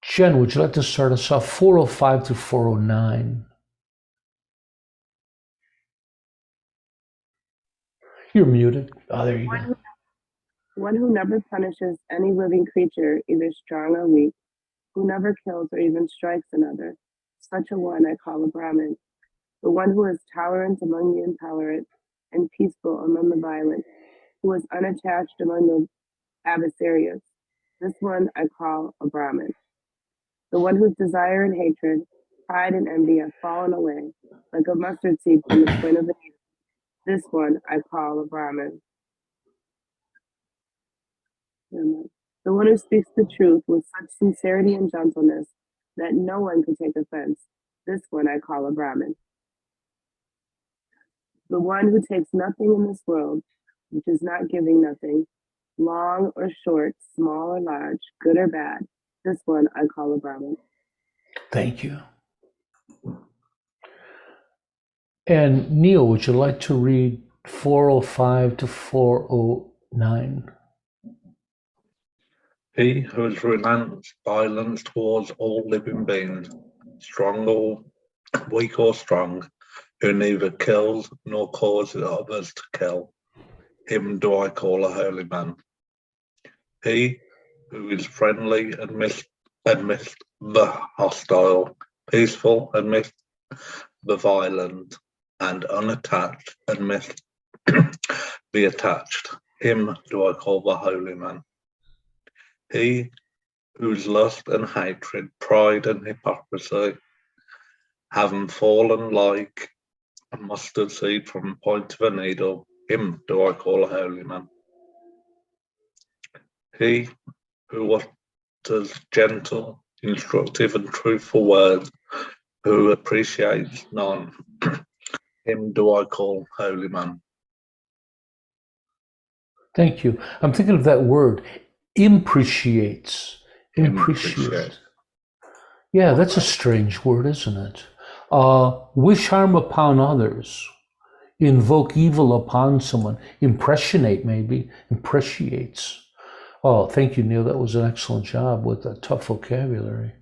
Jen, would you like to start us off 405 to 409? You're muted. Oh, there you go. One who never punishes any living creature, either strong or weak, who never kills or even strikes another. Such a one I call a Brahmin. The one who is tolerant among the intolerant and peaceful among the violent, who is unattached among the adversarious. This one I call a Brahmin. The one whose desire and hatred, pride and envy have fallen away, like a mustard seed from the twin of a needle. This one I call a Brahmin. The one who speaks the truth with such sincerity and gentleness that no one can take offense. This one I call a Brahmin. The one who takes nothing in this world, which is not giving nothing, long or short, small or large, good or bad. This one I call a Brahmin. Thank you. And Neil, would you like to read 405 to 409? He who has renounced violence towards all living beings, strong or weak or strong, who neither kills nor causes others to kill, him do I call a holy man. He who is friendly amidst the hostile, peaceful amidst the violent, and unattached amidst the attached, him do I call the holy man. He whose lust and hatred, pride and hypocrisy, having fallen like a mustard seed from the point of a needle, him do I call a holy man. He who utters gentle, instructive and truthful words, who appreciates none, him do I call holy man. Thank you. I'm thinking of that word, impreciates. Impreciate. Yeah, that's a strange word, isn't it? Wish harm upon others, invoke evil upon someone, impressionate maybe, impreciates. Oh, thank you, Neil. That was an excellent job with a tough vocabulary.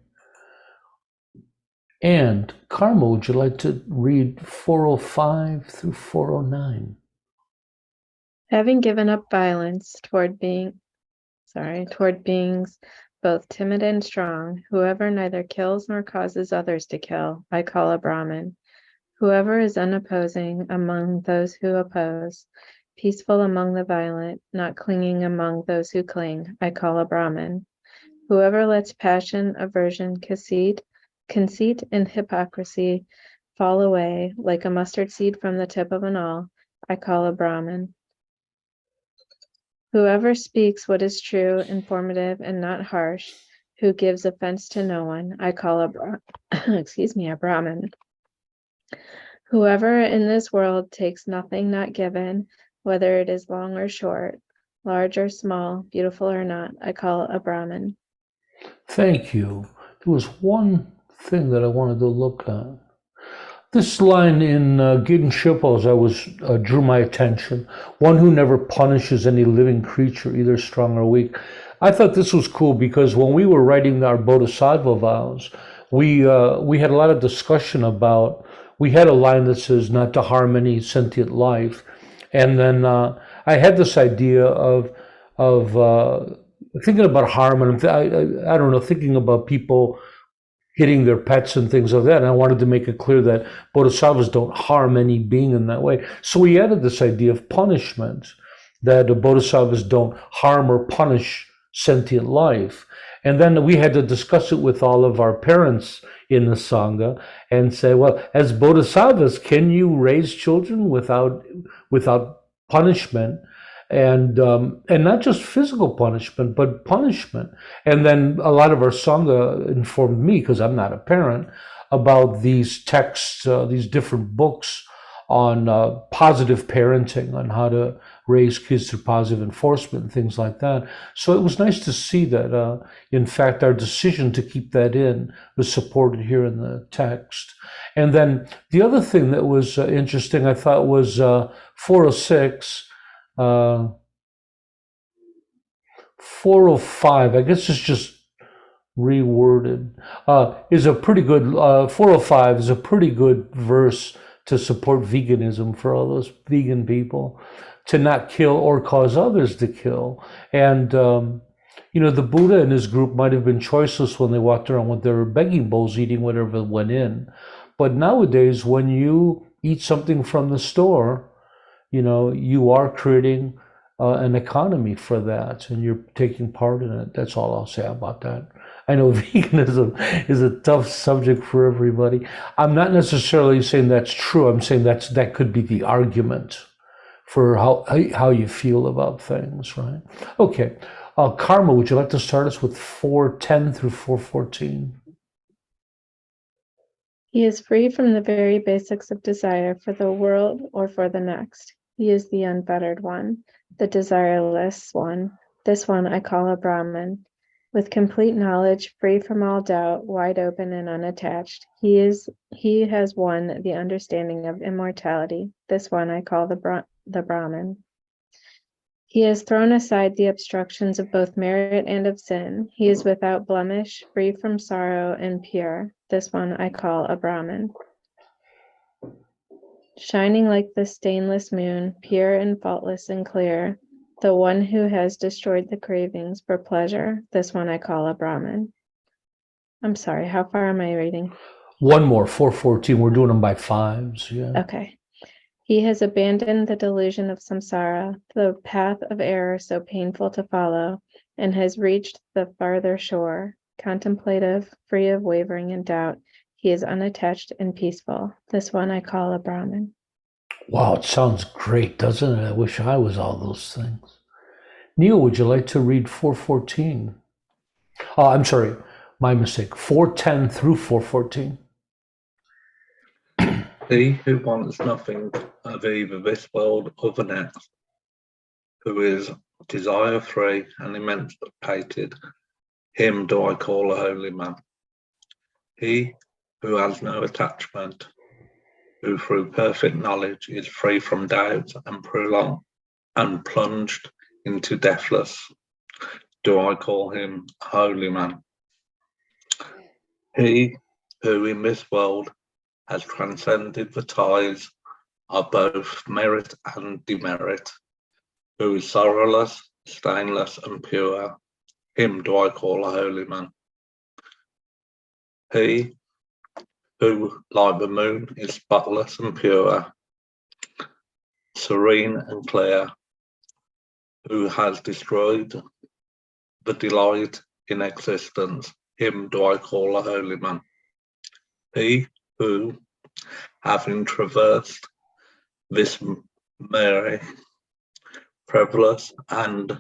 And Karma, would you like to read 405 through 409? Having given up violence toward beings both timid and strong, whoever neither kills nor causes others to kill, I call a Brahmin. Whoever is unopposing among those who oppose, peaceful among the violent, not clinging among those who cling, I call a Brahmin. Whoever lets passion, aversion, conceit, and hypocrisy fall away like a mustard seed from the tip of an awl, I call a Brahmin. Whoever speaks what is true, informative, and not harsh, who gives offense to no one, I call a Brahmin. Whoever in this world takes nothing not given, whether it is long or short, large or small, beautiful or not, I call a Brahmin. Thank you. There was one thing that I wanted to look at. This line in Giden Shipos drew my attention. One who never punishes any living creature, either strong or weak. I thought this was cool because when we were writing our Bodhisattva vows, we had a lot of discussion about. We had a line that says not to harm any sentient life, and then I had this idea of thinking about harm, and I don't know, thinking about people hitting their pets and things like that. And I wanted to make it clear that bodhisattvas don't harm any being in that way. So we added this idea of punishment, that the bodhisattvas don't harm or punish sentient life. And then we had to discuss it with all of our parents in the Sangha and say, well, as bodhisattvas, can you raise children without punishment? And not just physical punishment, but punishment. And then a lot of our Sangha informed me, because I'm not a parent, about these texts, these different books on positive parenting, on how to raise kids through positive enforcement and things like that. So it was nice to see that, in fact, our decision to keep that in was supported here in the text. And then the other thing that was interesting, I thought, was 406. 405, I guess it's just reworded, is a pretty good, 405 is a pretty good verse to support veganism for all those vegan people, to not kill or cause others to kill. And, You know, the Buddha and his group might have been choiceless when they walked around with their begging bowls, eating whatever went in. But nowadays, when you eat something from the store, you know, you are creating an economy for that, and you're taking part in it. That's all I'll say about that. I know veganism is a tough subject for everybody. I'm not necessarily saying that's true. I'm saying that could be the argument for how you feel about things, right? Okay. Karma, would you like to start us with 410 through 414? He is free from the very basics of desire for the world or for the next. He is the unfettered one, the desireless one. This one I call a Brahman. With complete knowledge, free from all doubt, wide open and unattached, he has won the understanding of immortality. This one I call the Brahman. He has thrown aside the obstructions of both merit and of sin. He is without blemish, free from sorrow, and pure. This one I call a Brahman. Shining like the stainless moon, pure and faultless and clear, the one who has destroyed the cravings for pleasure. This one I call a Brahman. I'm sorry, how far am I reading? One more, 414. We're doing them by fives. Yeah. Okay. He has abandoned the delusion of samsara, the path of error so painful to follow, and has reached the farther shore. Contemplative, free of wavering and doubt, he is unattached and peaceful. This one I call a Brahman. Wow, it sounds great, doesn't it? I wish I was all those things. Neil, would you like to read 414? Oh, I'm sorry, my mistake. 410 through 414. He who wants nothing of either this world or the next, who is desire-free and emancipated, him do I call a holy man. He who has no attachment, who through perfect knowledge is free from doubt and plunged into deathless, do I call him a holy man. He who in this world has transcended the ties of both merit and demerit, who is sorrowless, stainless, and pure, him do I call a holy man. He who, like the moon, is spotless and pure, serene and clear, who has destroyed the delight in existence, him do I call a holy man. He who, having traversed this merry, frivolous, and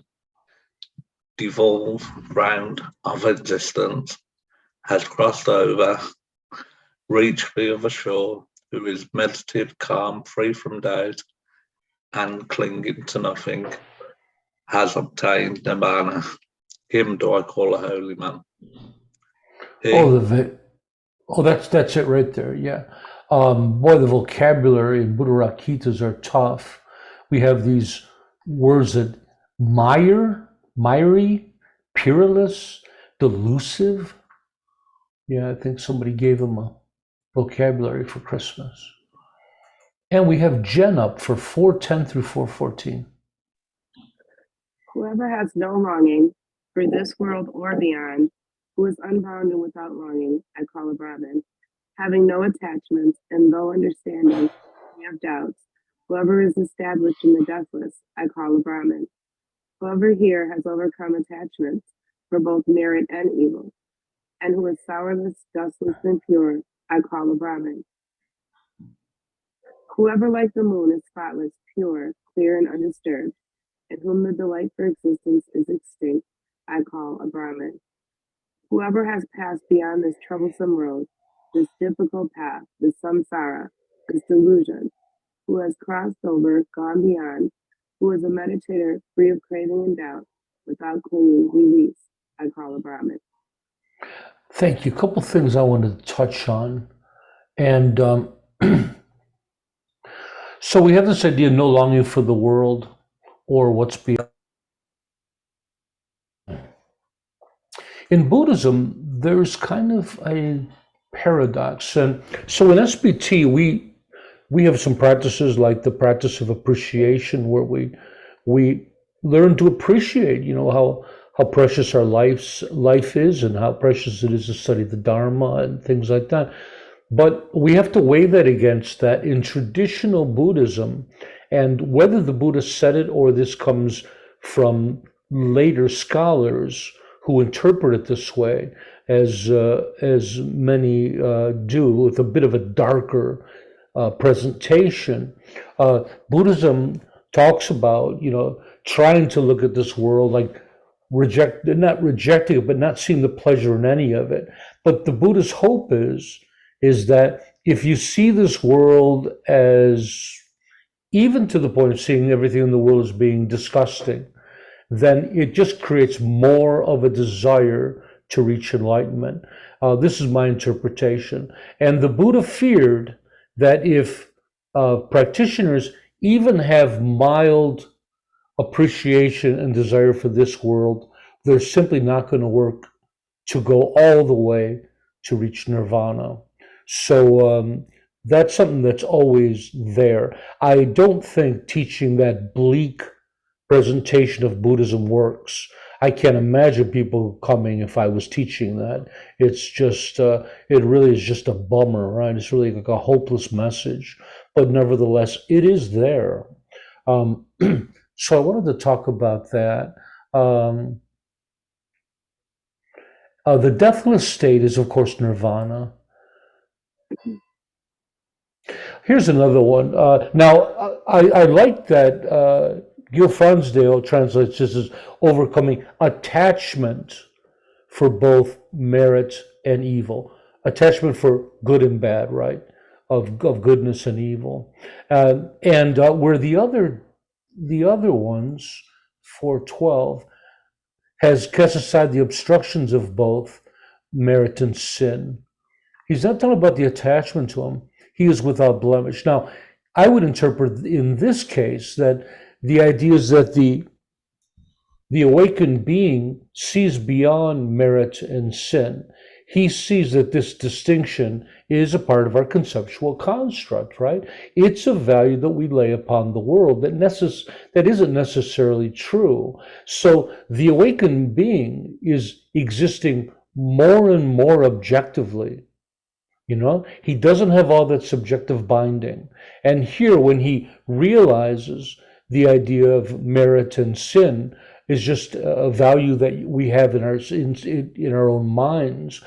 devolved round of existence, has crossed over, reached the other shore, who is meditative, calm, free from doubt, and clinging to nothing, has obtained Nibbana. Him do I call a holy man. That's it right there. Yeah. Boy, the vocabulary in Buddhaghosa are tough. We have these words that miry, peerless, delusive. Yeah, I think somebody gave them a vocabulary for Christmas. And we have Jen up for 410 through 414. Whoever has no longing for this world or beyond, who is unbound and without longing, I call a Brahmin. Having no attachments and low understanding, free of doubts, whoever is established in the deathless, I call a Brahmin. Whoever here has overcome attachments for both merit and evil, and who is sourless, dustless, and pure, I call a Brahmin. Whoever like the moon is spotless, pure, clear, and undisturbed, in whom the delight for existence is extinct, I call a Brahmin. Whoever has passed beyond this troublesome road, this difficult path, this samsara, this delusion, who has crossed over, gone beyond, who is a meditator free of craving and doubt, without clinging, release, I call a Brahmin. Thank you. A couple things I wanted to touch on. And so we have this idea, no longing for the world or what's beyond. In Buddhism, there's kind of a paradox. And so in SBT, we have some practices like the practice of appreciation, where we learn to appreciate, how how precious our life is and how precious it is to study the Dharma and things like that. But we have to weigh that against that in traditional Buddhism, and whether the Buddha said it or this comes from later scholars who interpret it this way, as many do, with a bit of a darker presentation. Buddhism talks about, trying to look at this world like not rejecting it, but not seeing the pleasure in any of it. But the Buddha's hope is that if you see this world as, even to the point of seeing everything in the world as being disgusting, then it just creates more of a desire to reach enlightenment. This is my interpretation. And the Buddha feared that if practitioners even have mild appreciation and desire for this world, they're simply not going to work to go all the way to reach nirvana. So that's something that's always there. I don't think teaching that bleak presentation of Buddhism works. I can't imagine people coming if I was teaching that. It's just, it really is just a bummer, right? It's really like a hopeless message, but nevertheless, it is there. So I wanted to talk about that. The deathless state is, of course, nirvana. Here's another one. Now, I like that Gil Fronsdale translates this as overcoming attachment for both merit and evil. Attachment for good and bad, right? Of goodness and evil. And where the other ones, 412, has cast aside the obstructions of both merit and sin. He's not talking about the attachment to him. He is without blemish. Now, I would interpret in this case that the idea is that the awakened being sees beyond merit and sin. He sees that this distinction is a part of our conceptual construct, right? It's a value that we lay upon the world that isn't necessarily true. So the awakened being is existing more and more objectively. He doesn't have all that subjective binding. And here, when he realizes the idea of merit and sin is just a value that we have in our own minds,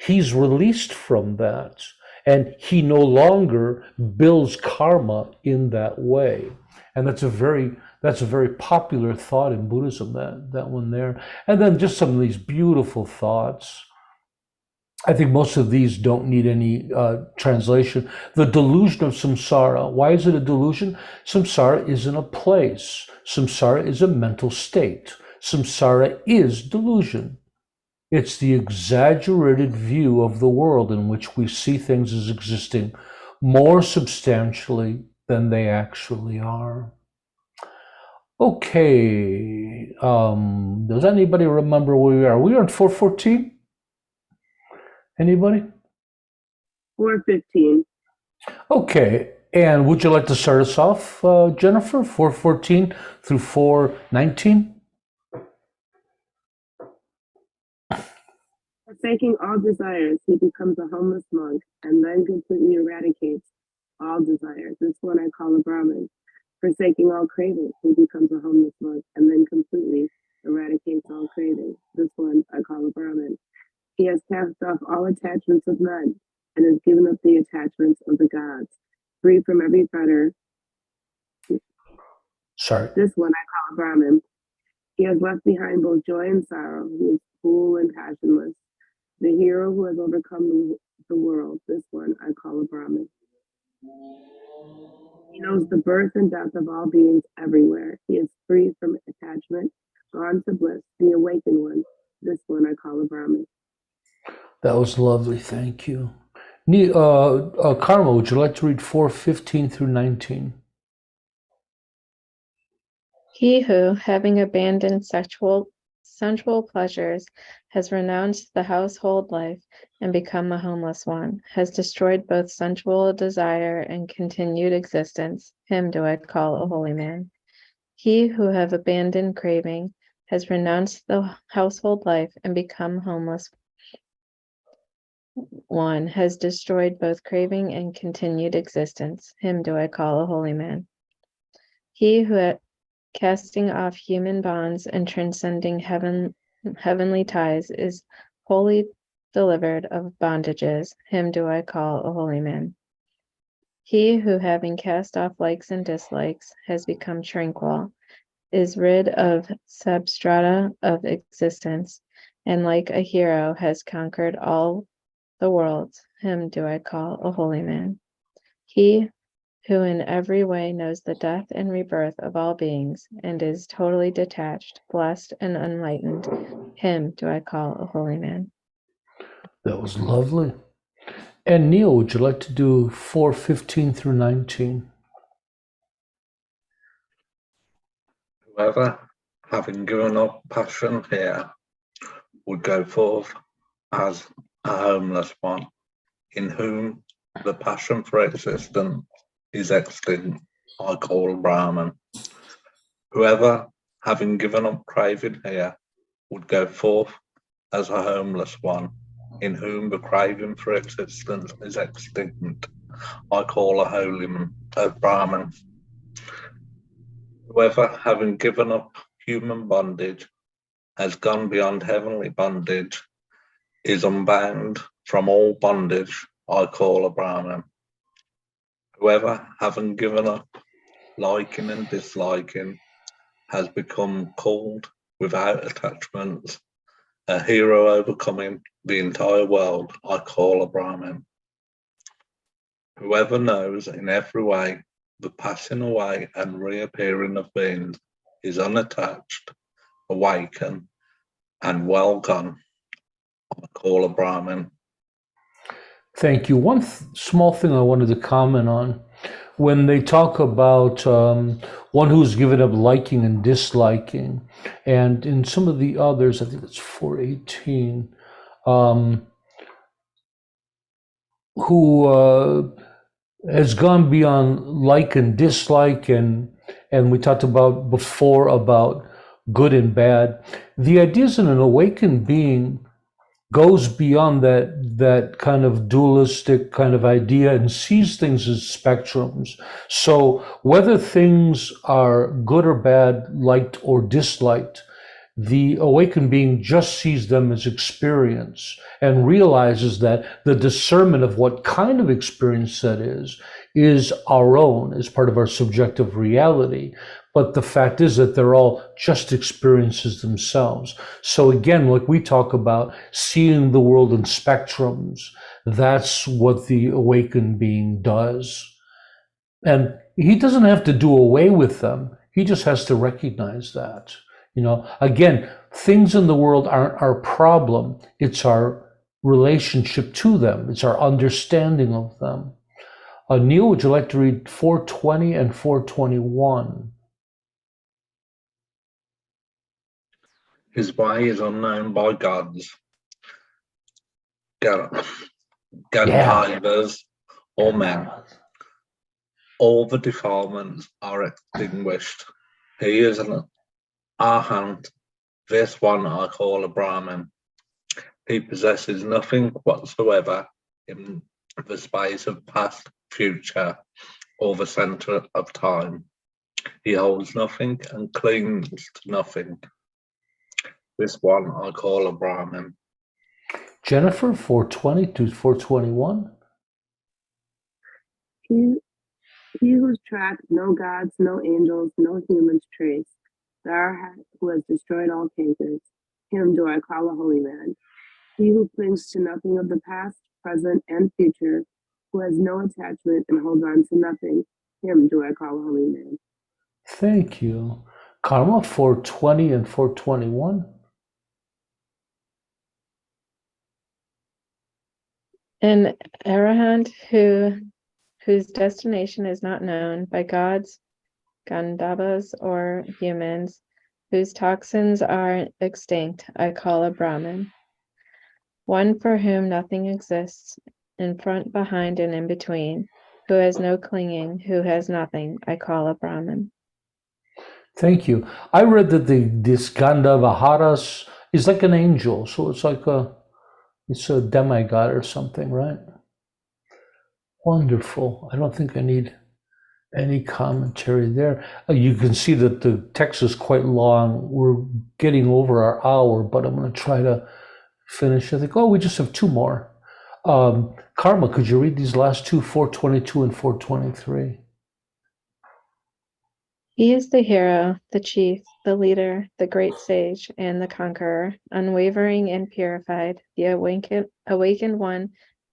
he's released from that, and he no longer builds karma in that way. And that's a very popular thought in Buddhism, that one there. And then just some of these beautiful thoughts. I think most of these don't need any translation. The delusion of samsara. Why is it a delusion? Samsara isn't a place. Samsara is a mental state. Samsara is delusion. It's the exaggerated view of the world in which we see things as existing more substantially than they actually are. Okay. Does anybody remember where we are? We are at 414? Anybody? 415. Okay, and would you like to start us off, Jennifer? 414 through 419? Forsaking all desires, he becomes a homeless monk and then completely eradicates all desires. This one I call a Brahmin. Forsaking all cravings, he becomes a homeless monk and then completely eradicates all cravings. This one I call a Brahmin. He has cast off all attachments of men and has given up the attachments of the gods, free from every fetter. Sorry. This one I call a Brahmin. He has left behind both joy and sorrow. He is cool and passionless. The hero who has overcome the world. This one I call a Brahmin. He knows the birth and death of all beings everywhere. He is free from attachment, gone to bliss, the awakened one. This one I call a Brahmin. That was lovely, thank you. Karma, would you like to read 415 through 19? He who, having abandoned sensual pleasures, has renounced the household life and become a homeless one, has destroyed both sensual desire and continued existence. Him do I call a holy man. He who have abandoned craving has renounced the household life and become homeless one, has destroyed both craving and continued existence. Him do I call a holy man. He who, casting off human bonds and transcending heavenly ties, is wholly delivered of bondages. Him do I call a holy man. He who, having cast off likes and dislikes, has become tranquil, is rid of substrata of existence, and like a hero has conquered all the worlds. Him do I call a holy man. He who in every way knows the death and rebirth of all beings and is totally detached, blessed, and enlightened, him do I call a holy man. That was lovely. And Neil, would you like to do 4:15 through 19? Whoever, having given up passion here, would go forth as a homeless one, in whom the passion for existence is extinct, I call Brahman. Whoever, having given up craving here, would go forth as a homeless one, in whom the craving for existence is extinct, I call a holy man, a Brahman. Whoever, having given up human bondage, has gone beyond heavenly bondage, is unbound from all bondage, I call a Brahman. Whoever, having given up liking and disliking, has become called without attachments, a hero overcoming the entire world, I call a Brahmin. Whoever knows in every way the passing away and reappearing of beings is unattached, awakened, and well gone, I call a Brahmin. Thank you. One small thing I wanted to comment on. When they talk about one who's given up liking and disliking, and in some of the others, I think it's 4:18, who has gone beyond like and dislike, and we talked about before about good and bad. The idea is that an awakened being goes beyond that kind of dualistic kind of idea and sees things as spectrums. So whether things are good or bad, liked or disliked, the awakened being just sees them as experience and realizes that the discernment of what kind of experience that is our own, as part of our subjective reality. But the fact is that they're all just experiences themselves. So again, like we talk about seeing the world in spectrums, that's what the awakened being does. And he doesn't have to do away with them. He just has to recognize that. Again, things in the world aren't our problem. It's our relationship to them. It's our understanding of them. Neil, would you like to read 4:20 and 4:21? His way is unknown by gods, Gandharvas, or men. All the defilements are extinguished. He is an arhat. This one I call a Brahmin. He possesses nothing whatsoever in the space of past, future, or the center of time. He holds nothing and clings to nothing. This one I call a Brahmin. Jennifer, 4:20 to 4:21. He whose track no gods, no angels, no humans trace, the arhat who has destroyed all cankers, him do I call a holy man. He who clings to nothing of the past, present, and future, who has no attachment and holds on to nothing, him do I call a holy man. Thank you. Karma, 4:20 and 4:21. An arahant whose destination is not known by gods, Gandhavas, or humans, whose toxins are extinct, I call a Brahmin. One for whom nothing exists, in front, behind, and in between, who has no clinging, who has nothing, I call a Brahmin. Thank you. I read that this Gandhavaharas is like an angel, so it's a demigod or something, right? Wonderful. I don't think I need any commentary there. You can see that the text is quite long. We're getting over our hour, but I'm going to try to finish. I think, we just have two more. Karma, could you read these last two, 422 and 423? He is the hero, the chief, the leader, the great sage, and the conqueror, unwavering and purified, the awakened one.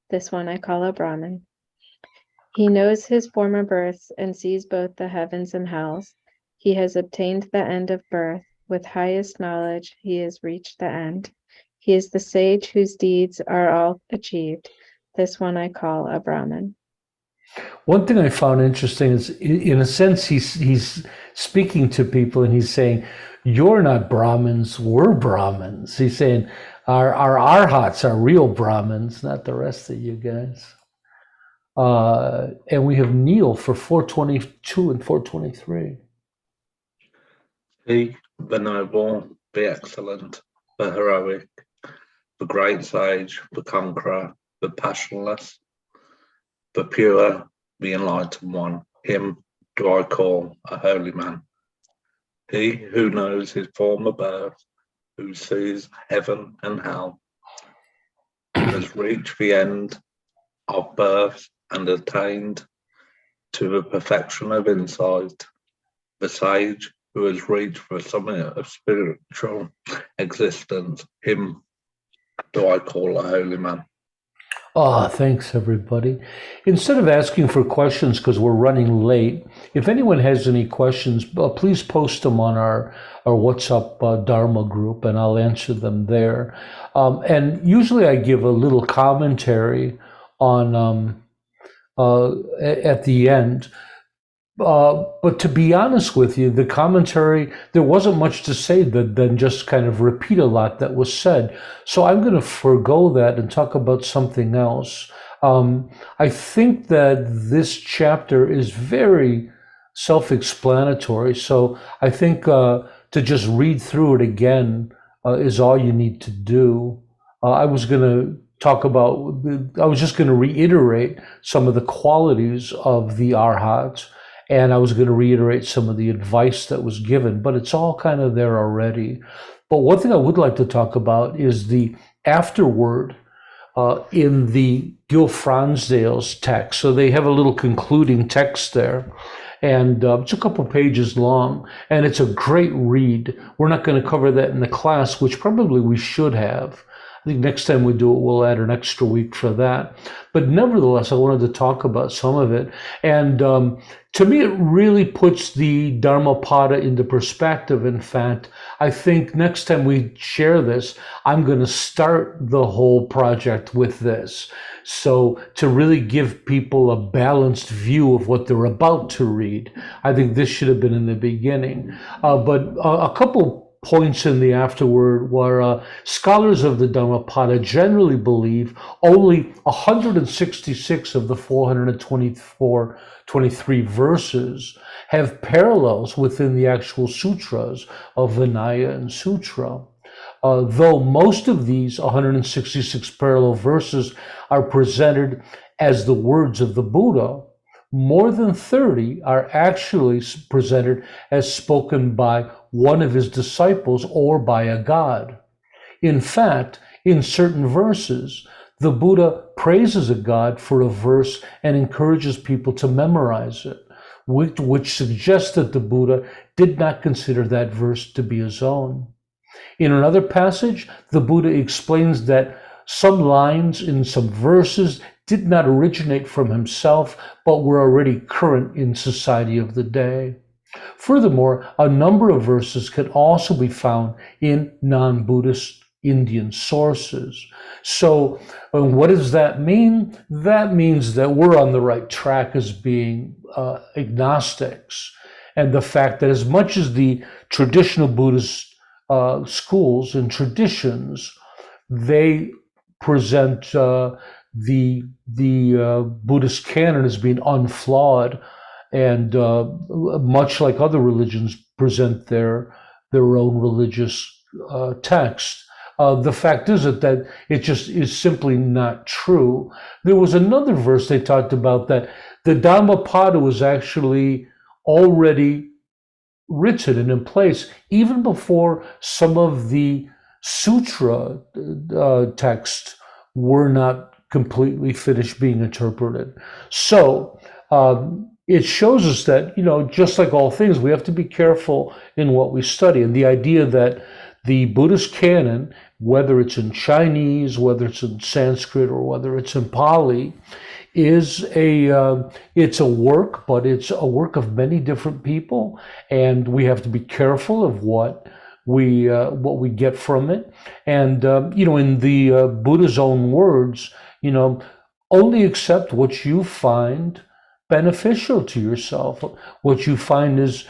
This one I call a Brahmin. He knows his former births and sees both the heavens and hells. He has obtained the end of birth. With highest knowledge, he has reached the end. He is the sage whose deeds are all achieved. This one I call a Brahmin. One thing I found interesting is, in a sense, he's speaking to people and he's saying, "You're not Brahmins, we're Brahmins." He's saying, "Our arhats are real Brahmins, not the rest of you guys." And we have Neil for 422 and 423. He, the noble, the excellent, the heroic, the great sage, the conqueror, the passionless, the pure, the enlightened one, him do I call a holy man. He who knows his former birth, who sees heaven and hell, has reached the end of birth and attained to the perfection of insight, the sage who has reached the summit of spiritual existence, him do I call a holy man. Thanks, everybody. Instead of asking for questions because we're running late, if anyone has any questions, please post them on our WhatsApp Dharma group, and I'll answer them there. And usually I give a little commentary on at the end. But to be honest with you, the commentary, there wasn't much to say than just kind of repeat a lot that was said. So I'm going to forego that and talk about something else. I think that this chapter is very self-explanatory. So I think to just read through it again is all you need to do. I was just going to reiterate some of the qualities of the Arhat. And I was going to reiterate some of the advice that was given, but it's all kind of there already. But one thing I would like to talk about is the afterword in the Gil Fronsdale's text. So they have a little concluding text there, and it's a couple pages long, and it's a great read. We're not going to cover that in the class, which probably we should have. I think next time we do it, we'll add an extra week for that. But nevertheless, I wanted to talk about some of it. And to me, it really puts the Dhammapada into perspective. In fact, I think next time we share this, I'm going to start the whole project with this. So to really give people a balanced view of what they're about to read, I think this should have been in the beginning. But a couple points in the afterword were scholars of the Dhammapada generally believe only 166 of the 423 verses have parallels within the actual sutras of Vinaya and Sutra. Though most of these 166 parallel verses are presented as the words of the Buddha, more than 30 are actually presented as spoken by one of his disciples or by a god. In fact, in certain verses, the Buddha praises a god for a verse and encourages people to memorize it, which suggests that the Buddha did not consider that verse to be his own. In another passage, the Buddha explains that some lines in some verses did not originate from himself, but were already current in society of the day. Furthermore, a number of verses can also be found in non-Buddhist Indian sources. So what does that mean? That means that we're on the right track as being agnostics. And the fact that as much as the traditional Buddhist schools and traditions, they present the Buddhist canon as being unflawed, and much like other religions present their own religious text. The fact is that it just is simply not true. There was another verse they talked about that the Dhammapada was actually already written and in place even before some of the sutra texts were not completely finished being interpreted. So it shows us that, just like all things, we have to be careful in what we study. And the idea that the Buddhist canon, whether it's in Chinese, whether it's in Sanskrit, or whether it's in Pali, is it's a work, but it's a work of many different people, and we have to be careful of what we get from it. And in the Buddha's own words, only accept what you find beneficial to yourself, what you find is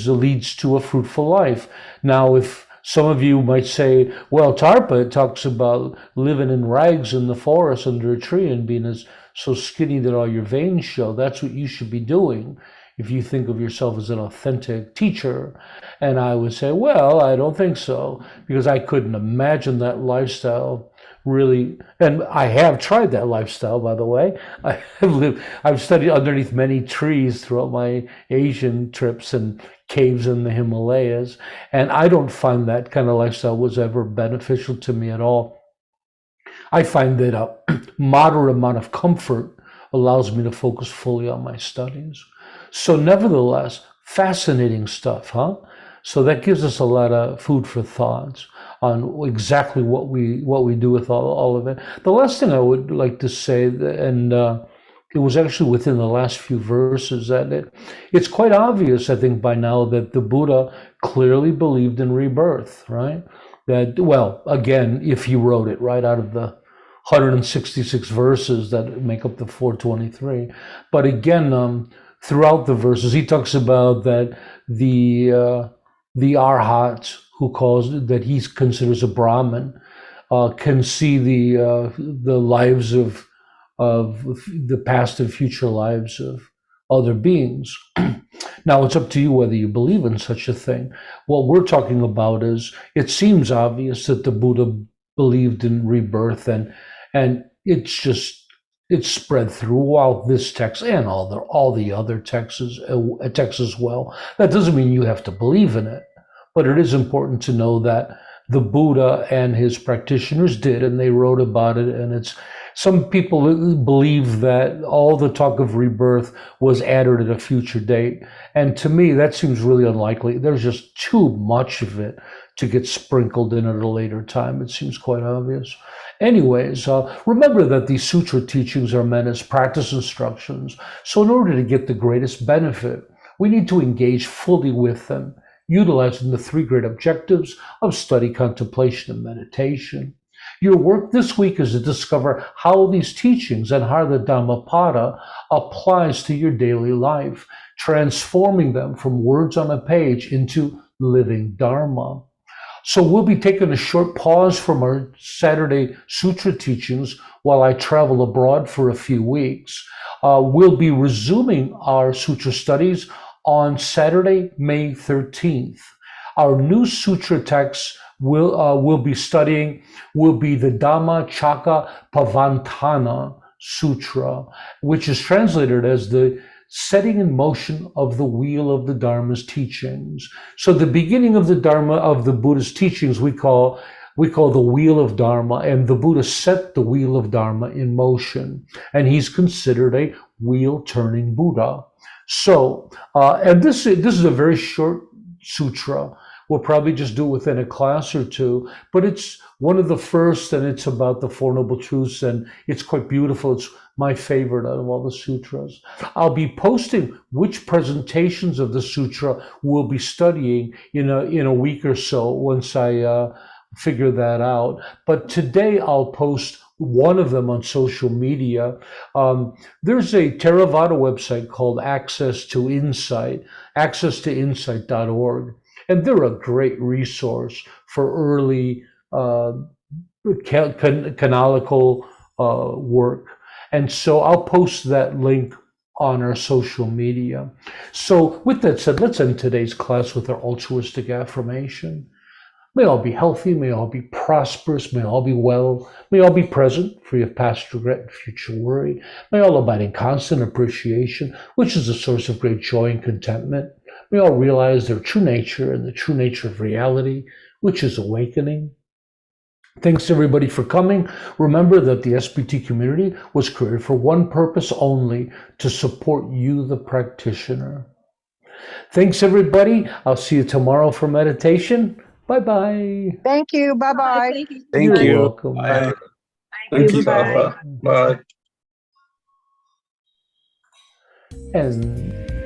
leads to a fruitful life. Now, if some of you might say, well, Tarpa talks about living in rags in the forest under a tree and being so skinny that all your veins show. That's what you should be doing if you think of yourself as an authentic teacher. And I would say, well, I don't think so, because I couldn't imagine that lifestyle really. And I have tried that lifestyle, by the way. I've studied underneath many trees throughout my Asian trips and caves in the Himalayas, and I don't find that kind of lifestyle was ever beneficial to me at all. I find that a moderate amount of comfort allows me to focus fully on my studies. So nevertheless, fascinating stuff, huh? So that gives us a lot of food for thought on exactly what we do with all of it. The last thing I would like to say, and it was actually within the last few verses, that it's quite obvious, I think, by now that the Buddha clearly believed in rebirth, right? That, well, again, if he wrote it right out of the 166 verses that make up the 423. But again, throughout the verses, he talks about that the arhat, who calls that he considers a Brahmin, can see the lives of the past and future lives of other beings. Now, it's up to you whether you believe in such a thing. What we're talking about is, it seems obvious that the Buddha believed in rebirth, and it's spread throughout this text and all the other texts as well. That doesn't mean you have to believe in it, but it is important to know that the Buddha and his practitioners did, and they wrote about it. And it's, some people believe that all the talk of rebirth was added at a future date. And to me, that seems really unlikely. There's just too much of it to get sprinkled in at a later time. It seems quite obvious. Anyways, remember that these sutra teachings are meant as practice instructions. So in order to get the greatest benefit, we need to engage fully with them, utilizing the three great objectives of study, contemplation, and meditation. Your work this week is to discover how these teachings and how the Dhammapada applies to your daily life, transforming them from words on a page into living Dharma. So we'll be taking a short pause from our Saturday Sutra teachings while I travel abroad for a few weeks. We'll be resuming our Sutra studies on Saturday, May 13th. Our new Sutra text we'll be studying will be the Dhammacakkappavattana Sutra, which is translated as the setting in motion of the wheel of the Dharma's teachings. So the beginning of the Dharma, of the Buddha's teachings, we call the wheel of Dharma, and the Buddha set the wheel of Dharma in motion, and he's considered a wheel-turning Buddha. So, and this is a very short sutra. We'll probably just do it within a class or two, but it's one of the first, and it's about the Four Noble Truths, and it's quite beautiful. It's my favorite out of all the sutras. I'll be posting which presentations of the sutra we'll be studying in a week or so once I figure that out. But today I'll post one of them on social media. There's a Theravada website called Access to Insight, accesstoinsight.org. And they're a great resource for early canonical work. And so I'll post that link on our social media. So with that said, let's end today's class with our altruistic affirmation. May all be healthy, may all be prosperous, may all be well, may all be present, free of past regret and future worry. May all abide in constant appreciation, which is a source of great joy and contentment. May all realize their true nature and the true nature of reality, which is awakening. Thanks everybody for coming. Remember that the SBT community was created for one purpose only, to support you, the practitioner. Thanks everybody. I'll see you tomorrow for meditation. Bye-bye. Thank you. Bye-bye. Thank you. Thank You're you. welcome. Bye. Thank you, Bye-bye. Tarpa. Bye. And